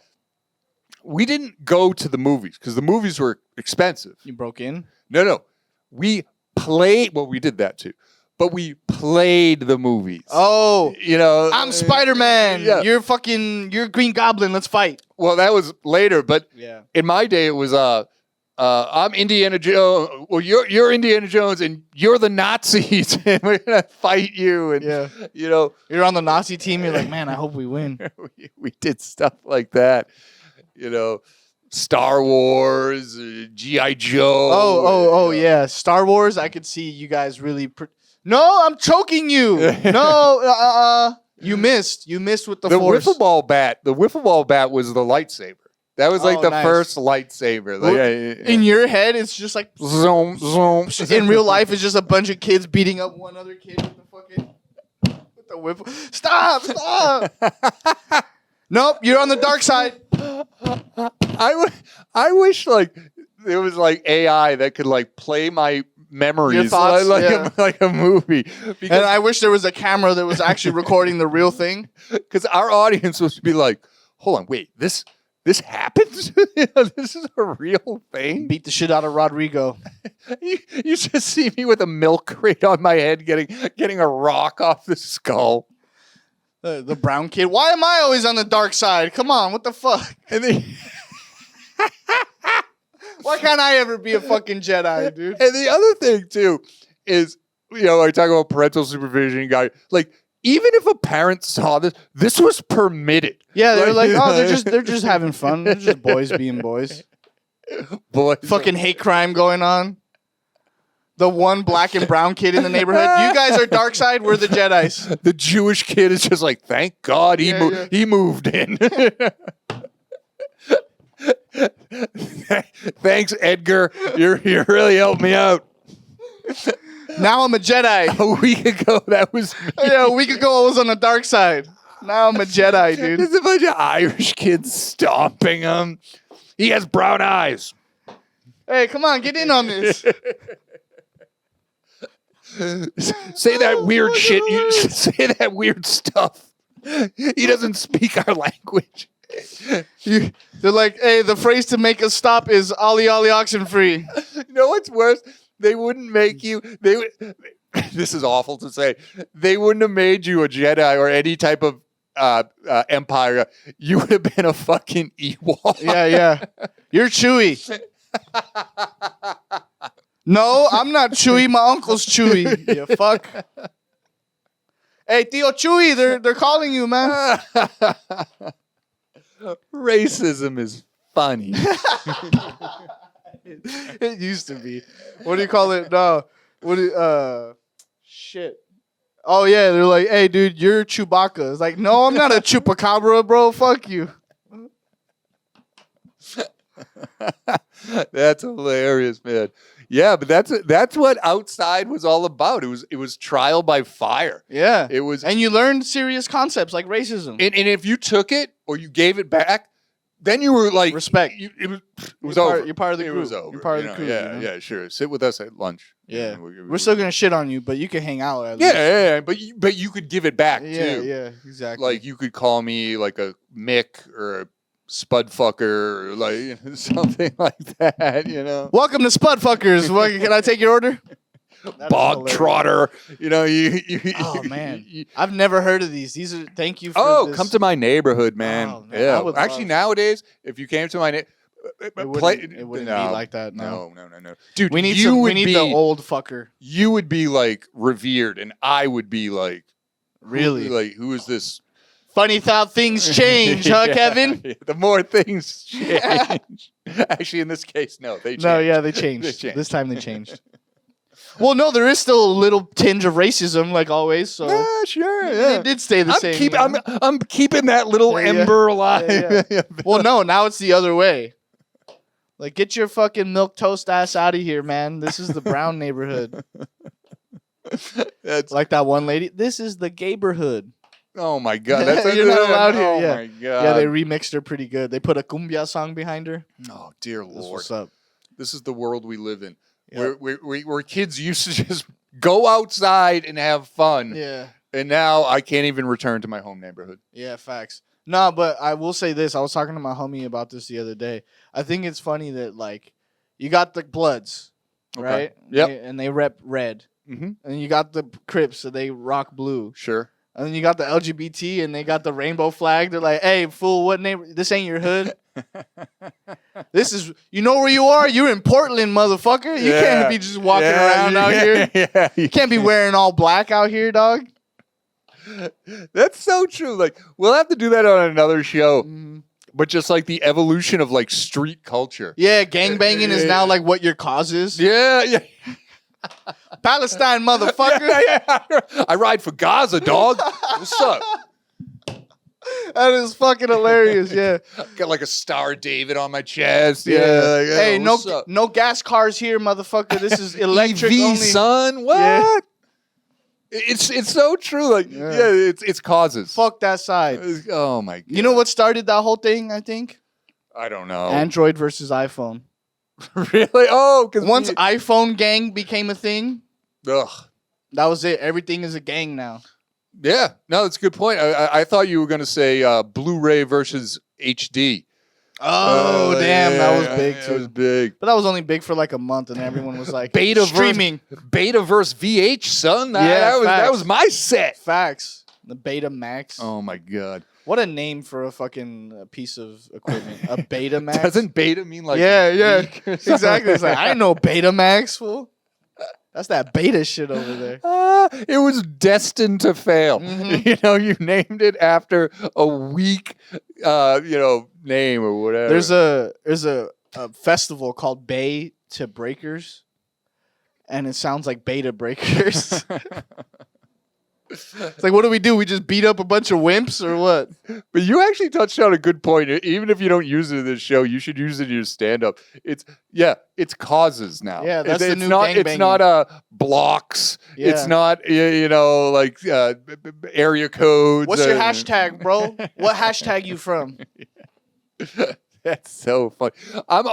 we didn't go to the movies because the movies were expensive. You broke in? No. We played. Well, we did that too. But we played the movies. Oh. I'm Spider-Man. Yeah. You're Green Goblin. Let's fight. Well, that was later, but yeah. In my day it was I'm Indiana Jones. Well, you're Indiana Jones and you're the Nazis and we're gonna fight you and you're on the Nazi team, you're like, man, I hope we win. we did stuff like that. Star Wars, G.I. Joe. Oh, yeah. Star Wars, I could see you guys really No, I'm choking you. No, you missed. You missed with the force. Wiffle ball bat. The wiffle ball bat was the lightsaber. That was like the first lightsaber. In your head, it's just like zoom, zoom. In real life, it's just a bunch of kids beating up one other kid with the wiffle. Stop! Nope, you're on the dark side. I wish there was AI that could play my memories, your thoughts, like a movie. And I wish there was a camera that was actually recording the real thing. Because our audience was to be like, hold on, wait, this happens? This is a real thing? Beat the shit out of Rodrigo. You just see me with a milk crate on my head getting a rock off the skull. The brown kid. Why am I always on the dark side? Come on, what the fuck? And then... Why can't I ever be a fucking Jedi, dude? And the other thing, too, is, I talk about parental supervision, guy. Even if a parent saw this was permitted. Yeah, they're they're just having fun. They're just boys being boys. Boys. Fucking hate crime going on. The one black and brown kid in the neighborhood. You guys are dark side, we're the Jedis. The Jewish kid is just like, thank God he moved in. Thanks, Edgar. You really helped me out. Now I'm a Jedi. A week ago, that was me. Yeah, a week ago I was on the dark side. Now I'm a Jedi, dude. There's a bunch of Irish kids stomping him. He has brown eyes. Hey, come on, get in on this. Say that weird shit. You say that weird stuff. He doesn't speak our language. They're like, hey, the phrase to make us stop is "Ollie Ollie oxen free." You know what's worse? They wouldn't make you. They would. This is awful to say. They wouldn't have made you a Jedi or any type of Empire. You would have been a fucking Ewok. Yeah. You're Chewie. No, I'm not Chewie. My uncle's Chewie. You fuck. Hey, Tío Chewie, they're calling you, man. Racism is funny. It used to be. What do you call it? No. Shit. Oh, yeah, they're like, hey, dude, you're Chewbacca. It's like, no, I'm not a chupacabra, bro. Fuck you. That's hilarious, man. Yeah, but that's what Outside was all about. It was trial by fire. Yeah. It was, and you learned serious concepts like racism. and if you took it or you gave it back, then you were like respect. It was over. You're part of the group. It was over. You're part of the crew. Yeah, sure. Sit with us at lunch. Yeah, we're still gonna shit on you, but you can hang out. At least. But you could give it back too. Yeah, exactly. Like you could call me like a Mick or a Spud fucker, or like something like that. You know. Welcome to Spud Fuckers. Can I take your order? Bog trotter. You know Oh man, I've never heard of these. These are thank you. For come to my neighborhood, man. Oh, man. Yeah. Actually, nowadays, if you came to my neighborhood. It wouldn't be like that. No, dude. We need the old fucker. You would be like revered, and I would be like, really, like who is this? Funny how things change, huh, Kevin? The more things change. Actually, in this case, no, they changed. No, yeah, they changed. This time they changed. Well, no, there is still a little tinge of racism, like always. So yeah, sure, yeah. It did stay the same. I'm keeping that little ember alive. Yeah. Well, no, now it's the other way. Like, get your fucking milk toast ass out of here, man. This is the brown neighborhood. That's like that one lady. This is the gayborhood. Oh my god, you're not allowed here. Oh yeah. my god. Yeah, they remixed her pretty good. They put a cumbia song behind her. Oh dear lord. What's up? This is the world we live in. Yep. Where kids used to just go outside and have fun. Yeah. And now I can't even return to my home neighborhood. Yeah, facts. No, but I will say this. I was talking to my homie about this the other day. I think it's funny that, like, you got the Bloods, right? Yep. And they rep red. Mm-hmm. And you got the Crips, so they rock blue. Sure. And then you got the LGBT, and they got the rainbow flag. They're like, hey, fool, what neighbor? This ain't your hood. This is, you know where you are? You're in Portland, motherfucker. You can't be just walking around out here. Yeah, you can't be wearing all black out here, dog. That's so true. Like, we'll have to do that on another show. Mm-hmm. But just like the evolution of like street culture. Yeah, gangbanging is now like what your cause is. Yeah. Palestine, motherfucker. Yeah. I ride for Gaza, dog. What's up? That is fucking hilarious. Yeah, got like a Star of David on my chest. Yeah. Like, hey, no gas cars here, motherfucker. This is electric EV, only. son. What? Yeah. It's so true. Like it's causes. Fuck that side. Oh my god. You know what started that whole thing? I think. I don't know. Android versus iPhone. Really? Oh, because once iPhone gang became a thing, ugh, that was it. Everything is a gang now. Yeah, no, that's a good point. I thought you were going to say Blu-ray versus HD. Oh, damn, that was big too. It was big, but that was only big for like a month, and everyone was like, beta streaming, beta versus VH, son. That was my set. Facts. The Beta Max. Oh my god. What a name for a fucking piece of equipment. A Beta Max. Doesn't beta mean like yeah. Exactly. It's like, I didn't know Beta Max, fool. That's that beta shit over there. It was destined to fail. Mm-hmm. You know, you named it after a weak, name or whatever. There's a festival called Bay to Breakers, and it sounds like Beta Breakers. It's like, what do? We just beat up a bunch of wimps or what? But you actually touched on a good point. Even if you don't use it in this show, you should use it in your stand-up. It's causes now. Yeah, that's the new gangbanging. It's not blocks. Yeah. It's not like area codes. What's your hashtag, bro? What hashtag you from? That's so funny. I'm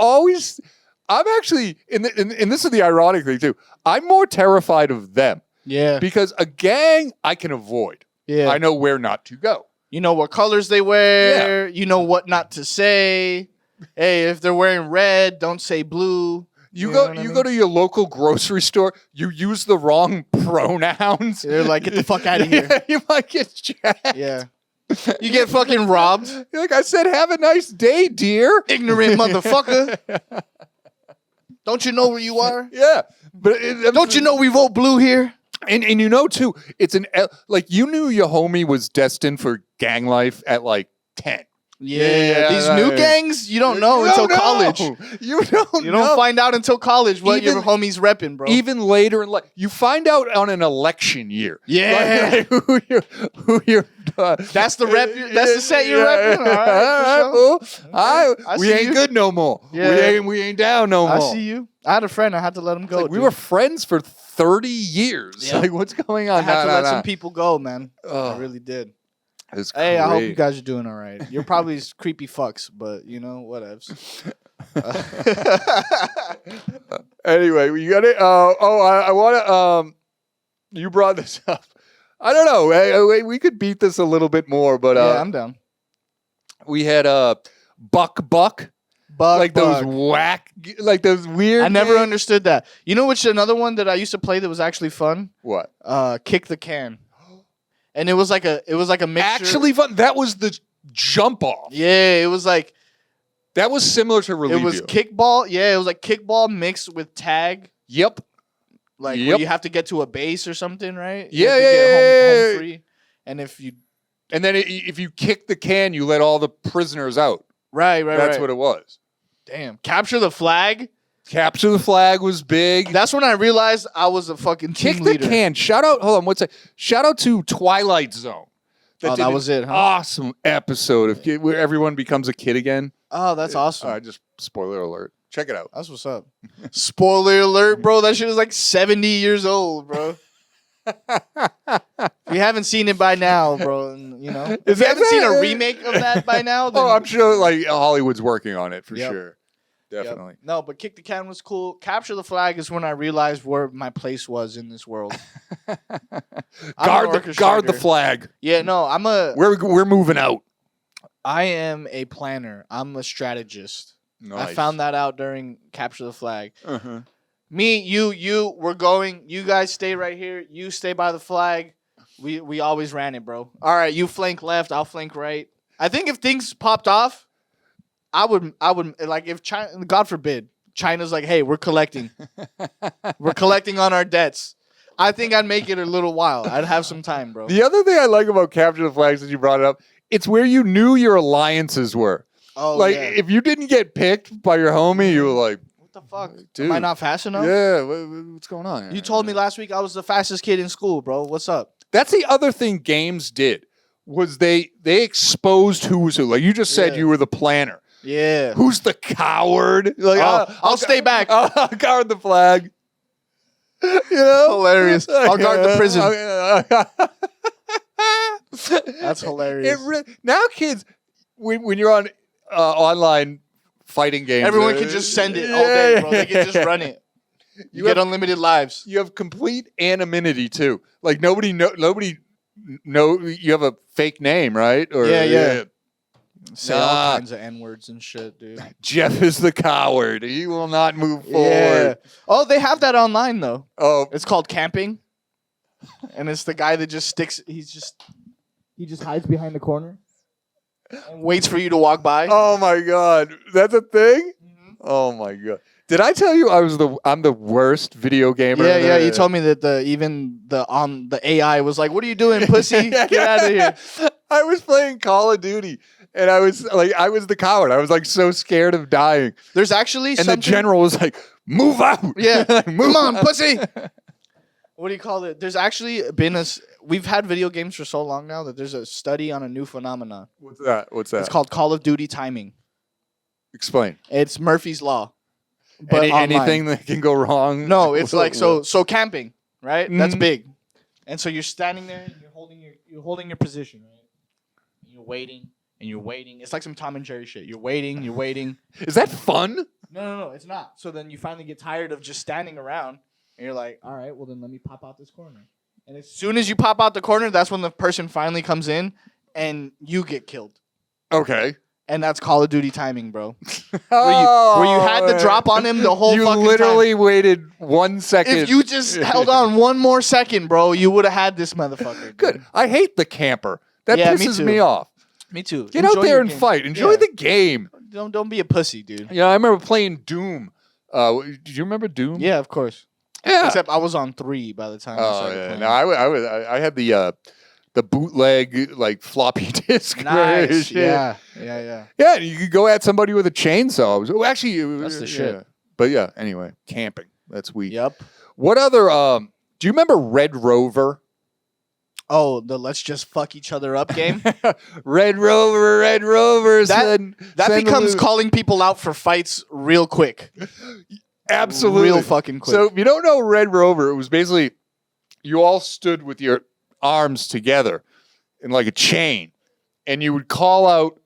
actually, and this is the ironic thing too. I'm more terrified of them. Yeah. Because a gang I can avoid. Yeah. I know where not to go. You know what colors they wear. You know what not to say. Hey, if they're wearing red, don't say blue. You go to your local grocery store, you use the wrong pronouns. They're like, get the fuck out of here. Yeah, you might get jacked. Yeah. You get fucking robbed. Like I said, have a nice day, dear. Ignorant motherfucker. Don't you know where you are? Yeah. But don't you know we vote blue here? And you know too, it's like you knew your homie was destined for gang life at like 10. Yeah, these new gangs, you don't know until college. You don't find out until college what your homie's repping, bro. Even later in life, you find out on an election year. Yeah, like, who you're. That's the rep. That's the set you're repping. All right, we ain't good no more. Yeah. We ain't down no more. I see you. I had a friend. I had to let him go. Like we were friends for 30 years. Yeah. Like what's going on? I had to let some people go, man. I really did. Hey, I hope you guys are doing all right. You're probably creepy fucks, but you know, whatevs. Anyway, you got it. I want to. You brought this up. I don't know. We could beat this a little bit more, but yeah, I'm down. We had Buck, like those whack, like those weird. I never understood that. You know which another one that I used to play that was actually fun? What? Kick the can. And it was like a mixture. Actually fun. That was the jump off. Yeah, it was like that was similar to Relievio. It was kickball. Yeah, it was like kickball mixed with tag. Yep. Like where you have to get to a base or something, right? Yeah. Home free. And if you kick the can, you let all the prisoners out. Right. That's what it was. Damn. Capture the flag. Capture the flag was big. That's when I realized I was a fucking team leader. Kick the can. Shout out. Shout out to Twilight Zone. That was it, huh? Awesome episode where everyone becomes a kid again. Oh, that's awesome. All right, just spoiler alert. Check it out. That's what's up. Spoiler alert, bro. That shit is like 70 years old, bro. If you haven't seen it by now, bro, you know. If you haven't seen a remake of that by now, then I'm sure like Hollywood's working on it for sure. Definitely. Yep. No, but kick the can was cool. Capture the flag is when I realized where my place was in this world. guard the flag. Yeah, no, we're moving out. I am a planner. I'm a strategist. Nice. I found that out during Capture the Flag. Me, we're going. You guys stay right here. You stay by the flag. We always ran it, bro. All right, you flank left. I'll flank right. I think if things popped off, I would like if China, God forbid, China's like, hey, we're collecting. We're collecting on our debts. I think I'd make it a little while. I'd have some time, bro. The other thing I like about Capture the Flag, since you brought it up, it's where you knew your alliances were. Oh, like if you didn't get picked by your homie, you were like, what the fuck? Dude. Am I not fast enough? Yeah, what's going on here? You told me last week I was the fastest kid in school, bro. What's up? That's the other thing games did, was they exposed who was who. Like you just said, you were the planner. Yeah. Who's the coward? Like I'll stay back. I'll guard the flag. You know? Hilarious. I'll guard the prison. That's hilarious. Now kids, when you're on online fighting games, everyone can just send it all day, bro. They can just run it. You get unlimited lives. You have complete anonymity too. Like nobody know. You have a fake name, right? Or yeah. Say all kinds of N-words and shit, dude. Jeff is the coward. He will not move forward. Yeah. Oh, they have that online though. Oh, it's called camping, and it's the guy that just sticks. He just hides behind the corner and waits for you to walk by. Oh my god, that's a thing. Mm-hmm. Oh my god. Did I tell you I'm the worst video gamer? Yeah. You told me that the AI was like, "What are you doing, pussy? Get out of here." I was playing Call of Duty, and I was the coward. I was like so scared of dying. There's actually the general was like, "Move out!" Yeah, like, come on, pussy. What do you call it? There's actually been we've had video games for so long now that there's a study on a new phenomenon. What's that? It's called Call of Duty timing. Explain. It's Murphy's Law. But anything that can go wrong? No, it's like so camping, right? Mm-hmm. That's big. And so you're standing there, and you're holding your position, right? And you're waiting. It's like some Tom and Jerry shit. You're waiting. Is that fun? No, it's not. So then you finally get tired of just standing around, and you're like, all right, well then let me pop out this corner. And as soon as you pop out the corner, that's when the person finally comes in and you get killed. Okay. And that's Call of Duty timing, bro. Where you had the drop on him the whole fucking time. You literally waited 1 second. If you just held on one more second, bro, you would have had this motherfucker. Dude. Good. I hate the camper. That Yeah, pisses me off. Me too. Get out there and fight. Enjoy the game. Don't be a pussy, dude. Yeah, I remember playing Doom. Do you remember Doom? Yeah, of course. Yeah. Except I was on 3 by the time I started playing. No, I had the bootleg like floppy disk. Nice. Shit. Yeah. Yeah, you could go at somebody with a chainsaw. That's the shit. But yeah, anyway, camping. That's weak. Yep. What other do you remember Red Rover? Oh, the let's just fuck each other up game? Red Rover. That becomes calling people out for fights real quick. Absolutely. Real fucking quick. So if you don't know Red Rover, it was basically you all stood with your arms together in like a chain, and you would call out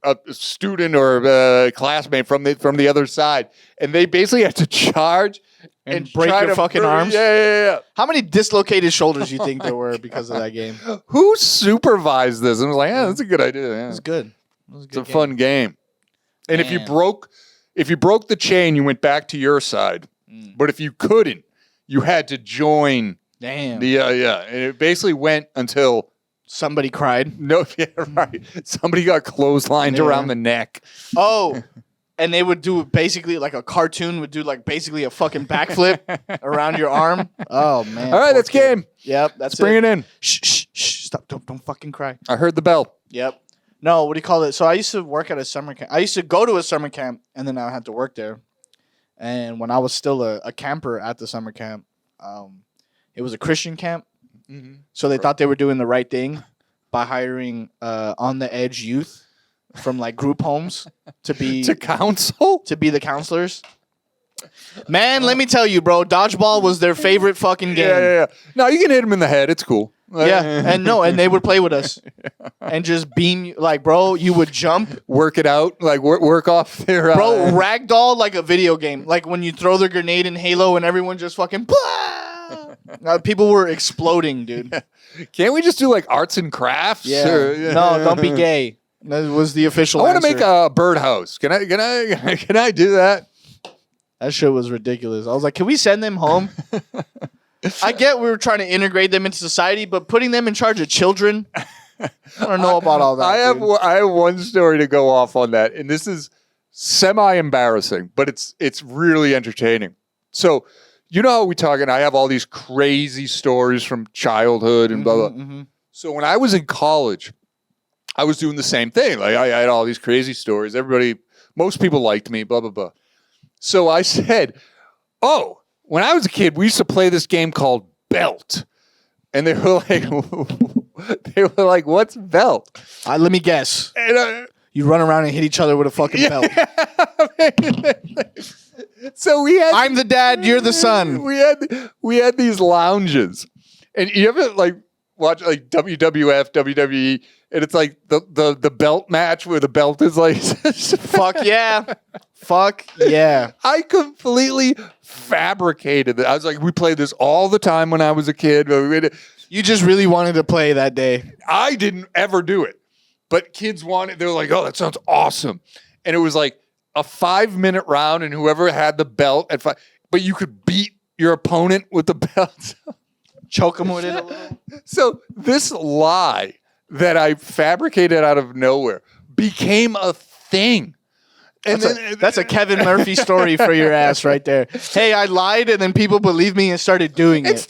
a student or a classmate from the other side, and they basically had to charge and break your fucking arms. Yeah. How many dislocated shoulders do you think there were because of that game? Who supervised this? And was like, yeah, that's a good idea. Yeah. It was good. It's a fun game. And if you broke the chain, you went back to your side. But if you couldn't, you had to join. Damn. And it basically went until somebody cried. No, yeah, right. Somebody got clotheslined around the neck. Oh, and they would do basically like a cartoon would do like basically a fucking backflip around your arm. Oh man. All right, that's game. Yep, Let's bring it in. Shh. Stop. Don't fucking cry. I heard the bell. Yep. No, what do you call it? So I used to work at a summer camp. I used to go to a summer camp and then I had to work there. And when I was still a camper at the summer camp, it was a Christian camp. Mm-hmm. So they thought they were doing the right thing by hiring on the edge youth from like group homes to be to be the counselors. Man, let me tell you, bro, dodgeball was their favorite fucking game. Yeah. No, you can hit them in the head. It's cool. Yeah, and they would play with us and just beam like, bro, you would jump, work it out, like work off their bro, ragdoll like a video game, like when you throw the grenade in Halo and everyone just fucking. People were exploding, dude. Can't we just do like arts and crafts? Yeah. No, don't be gay. That was the official. I want to make a birdhouse. Can I do that? That shit was ridiculous. I was like, can we send them home? I get we were trying to integrate them into society, but putting them in charge of children, I don't know about all that. I have one story to go off on that, and this is semi-embarrassing, but it's really entertaining. So, you know how we talk, and I have all these crazy stories from childhood and blah, blah. Mm-hmm. So when I was in college, I was doing the same thing. Like I had all these crazy stories. Most people liked me, blah, blah, blah. So I said, oh, when I was a kid, we used to play this game called Belt. And they were like, what's Belt? Let me guess. And, you run around and hit each other with a fucking belt. So we had. I'm the dad, you're the son. We had these lounges. And you ever like watch like WWF, WWE, and it's like the belt match where the belt is like fuck yeah. Fuck yeah. I completely fabricated it. I was like, we played this all the time when I was a kid. You just really wanted to play that day. I didn't ever do it. But kids wanted, they were like, oh, that sounds awesome. And it was like a 5-minute round, and whoever had the belt at 5, but you could beat your opponent with the belt. Choke him with it a little. So this lie that I fabricated out of nowhere became a thing. And that's a Kevin Murphy story for your ass right there. Hey, I lied, and then people believed me and started doing it.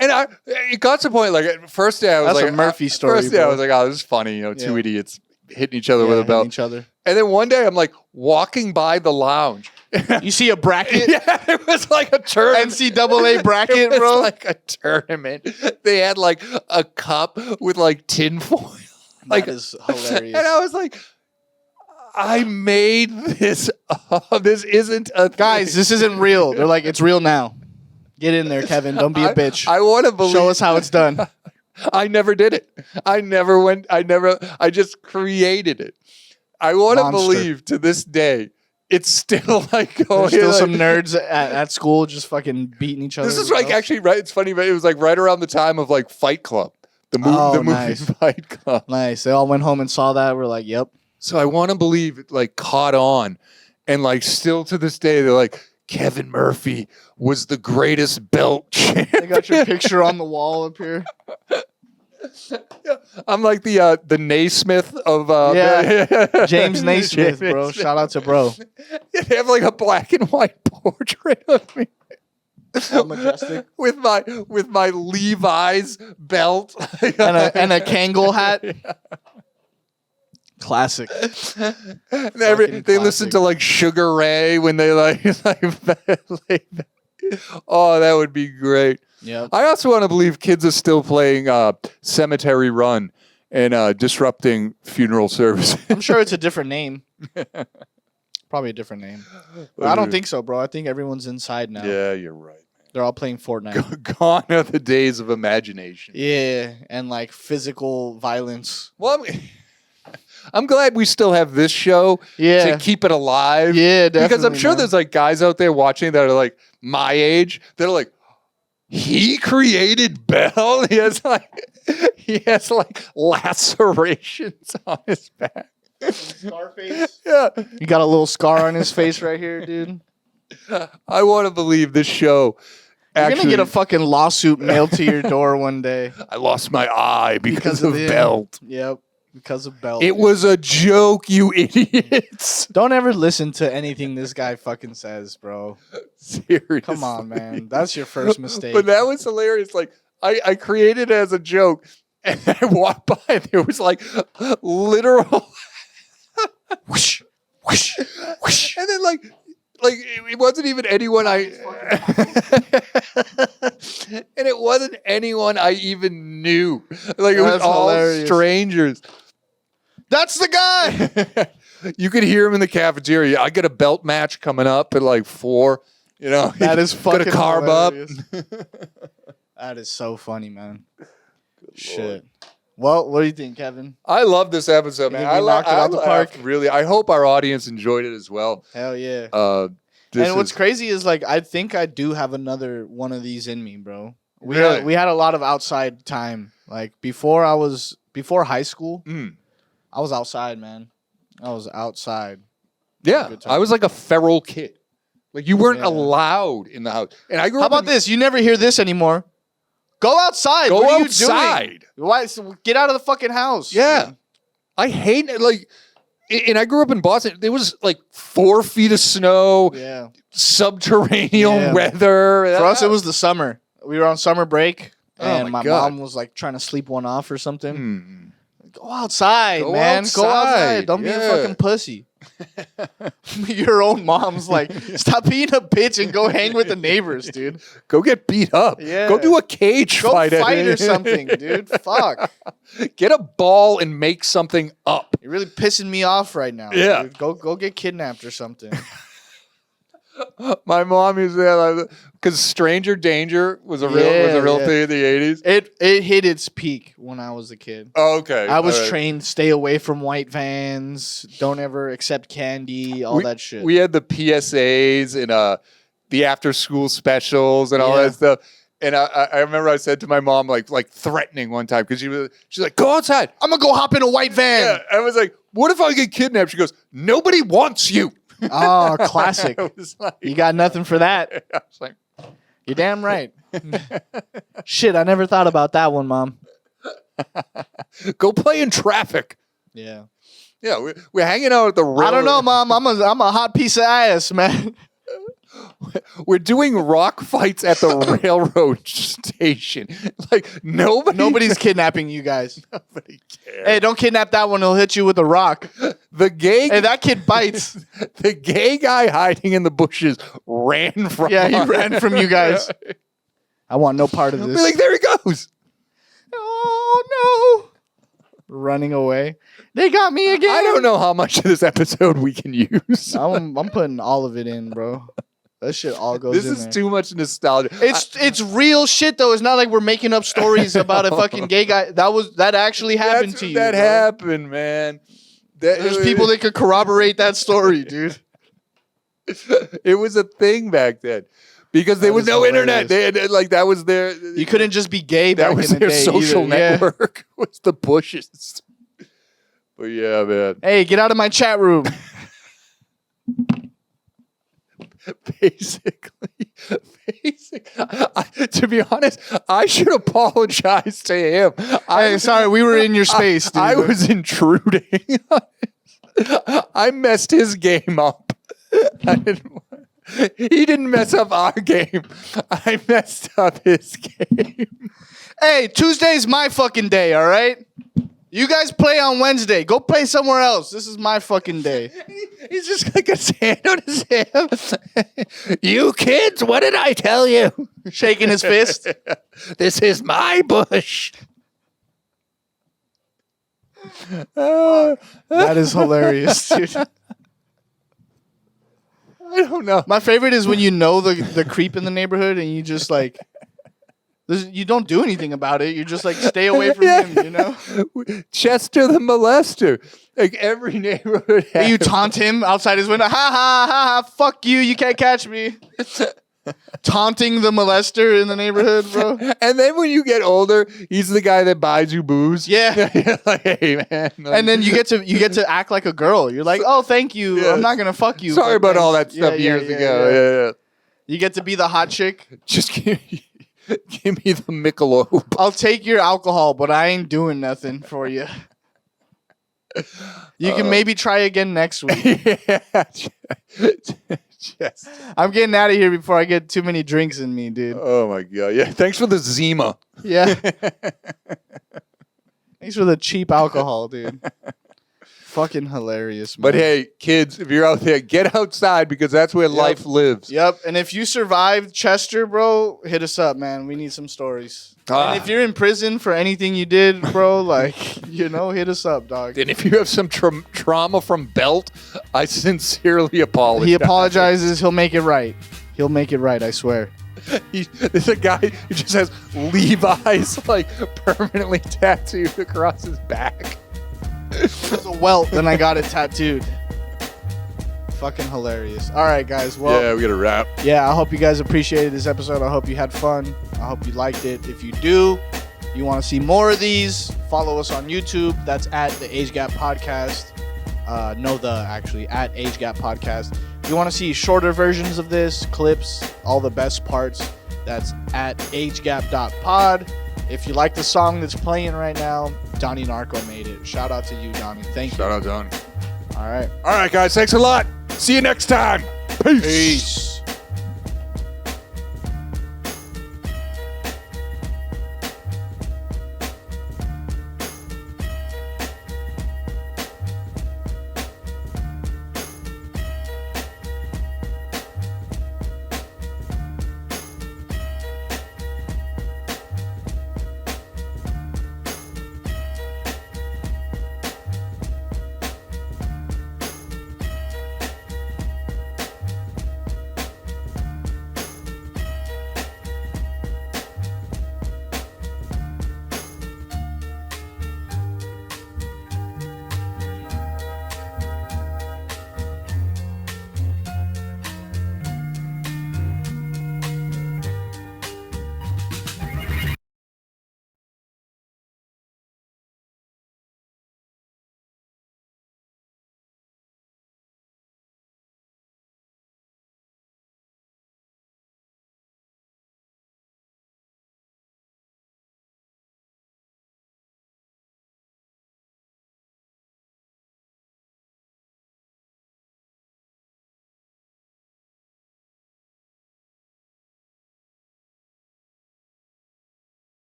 And it got to the point, like, first day I was that's a Murphy story. First day I was like, oh, this is funny. Two idiots hitting each other with a belt. Each other. And then one day I'm like walking by the lounge. You see a bracket? Yeah, it was like a tournament. NCAA bracket, bro. It was like a tournament. They had like a cup with like tinfoil. That is hilarious. And I was like, I made this up. This isn't a thing. Guys, this isn't real. They're like, it's real now. Get in there, Kevin. Don't be a bitch. I want to believe. Show us how it's done. I never did it. I just created it. I want to believe to this day it's still like There's still some nerds at school just fucking beating each other. This is like actually right. It's funny, but it was like right around the time of like Fight Club, the movie nice. Fight Club. Nice. They all went home and saw that. We're like, yep. So I want to believe it like caught on, and like still to this day they're like Kevin Murphy was the greatest belt champion. They got your picture on the wall up here. Yeah. I'm like the Naismith of James Naismith, bro. Shout out to bro. They have like a black and white portrait of me. All majestic. with my Levi's belt and a Kangol hat. Yeah. Classic. They listen to like Sugar Ray when they like oh, that would be great. Yeah. I also want to believe kids are still playing Cemetery Run and disrupting funeral services. I'm sure it's a different name. Probably a different name. But I don't think so, bro. I think everyone's inside now. Yeah, you're right. They're all playing Fortnite. Gone are the days of imagination. Yeah, and like physical violence. Well, I'm glad we still have this show to keep it alive. Yeah, definitely. Because I'm sure there's like guys out there watching that are like my age that are like, he created Bell. He has like lacerations on his back. Scarface. Yeah. You got a little scar on his face right here, dude. I want to believe this show. You're going to get a fucking lawsuit mailed to your door one day. I lost my eye because of Belt. Yep. Because of Belt. It was a joke, you idiots. Don't ever listen to anything this guy fucking says, bro. Seriously. Come on, man. That's your first mistake. But that was hilarious. Like, I created it as a joke, and I walked by, and there was like literal whoosh, whoosh, whoosh. And then like it wasn't even anyone and it wasn't anyone I even knew. Like, it was all hilarious. Strangers. That's the guy. You could hear him in the cafeteria. I got a belt match coming up at like 4. You know, that is fucking got a carb hilarious. up. That is so funny, man. Good shit. Well, what do you think, Kevin? I love this episode, man. I knocked it out the park. Really, I hope our audience enjoyed it as well. Hell yeah. And what's crazy is like I think I do have another one of these in me, bro. We had a lot of outside time. Like before high school, I was outside, man. I was outside. Yeah, I was like a feral kid. Like you weren't allowed in the house. And I grew up. How about this? You never hear this anymore. Go outside. Go what are outside. You doing? Why? Get out of the fucking house. Yeah. Man. I hate it. Like, and I grew up in Boston. There was like 4 feet of snow. Yeah. Subterranean weather. For us, it was the summer. We were on summer break, and my mom was like trying to sleep one off or something. Go outside, man. Go outside. Don't be a fucking pussy. Your own mom's like, stop being a bitch and go hang with the neighbors, dude. Go get beat up. Yeah. Go do a cage fight. Go fight or something, dude. Fuck. Get a ball and make something up. You're really pissing me off right now. Yeah. Dude. Go get kidnapped or something. My mom used to because stranger danger was a real thing in the 80s. It hit its peak when I was a kid. Oh, okay. I was trained stay away from white vans, don't ever accept candy, all that shit. We had the PSAs and the after school specials and all that stuff. And I remember I said to my mom like threatening one time because she's like, go outside. I'm gonna go hop in a white van. Yeah. I was like, what if I get kidnapped? She goes, nobody wants you. Oh, classic. Like, you got nothing for that. I was like, you're damn right. Shit, I never thought about that one, Mom. Go play in traffic. Yeah. Yeah, we're hanging out at the railroad. I don't know, Mom. I'm a hot piece of ass, man. We're doing rock fights at the railroad station. Like nobody's kidnapping you guys. Nobody cares. Hey, don't kidnap that one. He'll hit you with a rock. Hey, that kid bites. The gay guy hiding in the bushes ran from. Yeah, he ran from you guys. I want no part of this. Be like, there he goes. Oh no! Running away. They got me again. I don't know how much of this episode we can use. I'm putting all of it in, bro. That shit all goes in. This is too much nostalgia. It's real shit though. It's not like we're making up stories about a fucking gay guy. That actually happened to you. That happened, man. There's people that could corroborate that story, dude. It was a thing back then because there was no internet. They had, like that was their. You couldn't just be gay. That back was in the their day social either. network. Was the Bushes. But yeah, man. Hey, get out of my chat room. Basically, to be honest, I should apologize to him. Hey, sorry, we were in your space, dude. I was intruding. I messed his game up. He didn't mess up our game. I messed up his game. Hey, Tuesday's my fucking day, all right? You guys play on Wednesday. Go play somewhere else. This is my fucking day. He's just like a hand on his hip. You kids, what did I tell you? Shaking his fist. This is my bush. That is hilarious, dude. I don't know. My favorite is when you know the creep in the neighborhood and you just like... You don't do anything about it. You just like stay away from him, you know? Chester the molester. Like every neighborhood has. You taunt him outside his window. Ha ha ha ha. Fuck you. You can't catch me. Taunting the molester in the neighborhood, bro. And then when you get older, he's the guy that buys you booze. Yeah. Like, hey man. Like, and then you get to act like a girl. You're like, oh, thank you. Yeah. I'm not gonna fuck you. Sorry about thanks. all that stuff years ago. Yeah. You get to be the hot chick. Just give me the Michelob. I'll take your alcohol, but I ain't doing nothing for you. You can maybe try again next week. Yes. I'm getting out of here before I get too many drinks in me, dude. Oh my god. Yeah. Thanks for the Zima. Yeah. Thanks for the cheap alcohol, dude. Fucking hilarious, man. But hey, kids, if you're out there, get outside because that's where life lives. Yep. And if you survived Chester, bro, hit us up, man. We need some stories. And if you're in prison for anything you did, bro, like, you know, hit us up, dog. And if you have some trauma from Belt, I sincerely apologize. He apologizes. He'll make it right. He'll make it right, I swear. There's a guy who just has Levi's like permanently tattooed across his back. It was a welt, then I got it tattooed. Fucking hilarious. All right, guys. Well, yeah, we got to wrap. Yeah, I hope you guys appreciated this episode. I hope you had fun. I hope you liked it. If you do, you want to see more of these, follow us on YouTube. That's at the Age Gap Podcast. At Age Gap Podcast. If you want to see shorter versions of this, clips, all the best parts, that's at agegap.pod. If you like the song that's playing right now, Donnie Narco made it. Shout out to you, Donnie. Thank you. Shout out, Donnie. All right. All right, guys. Thanks a lot. See you next time. Peace.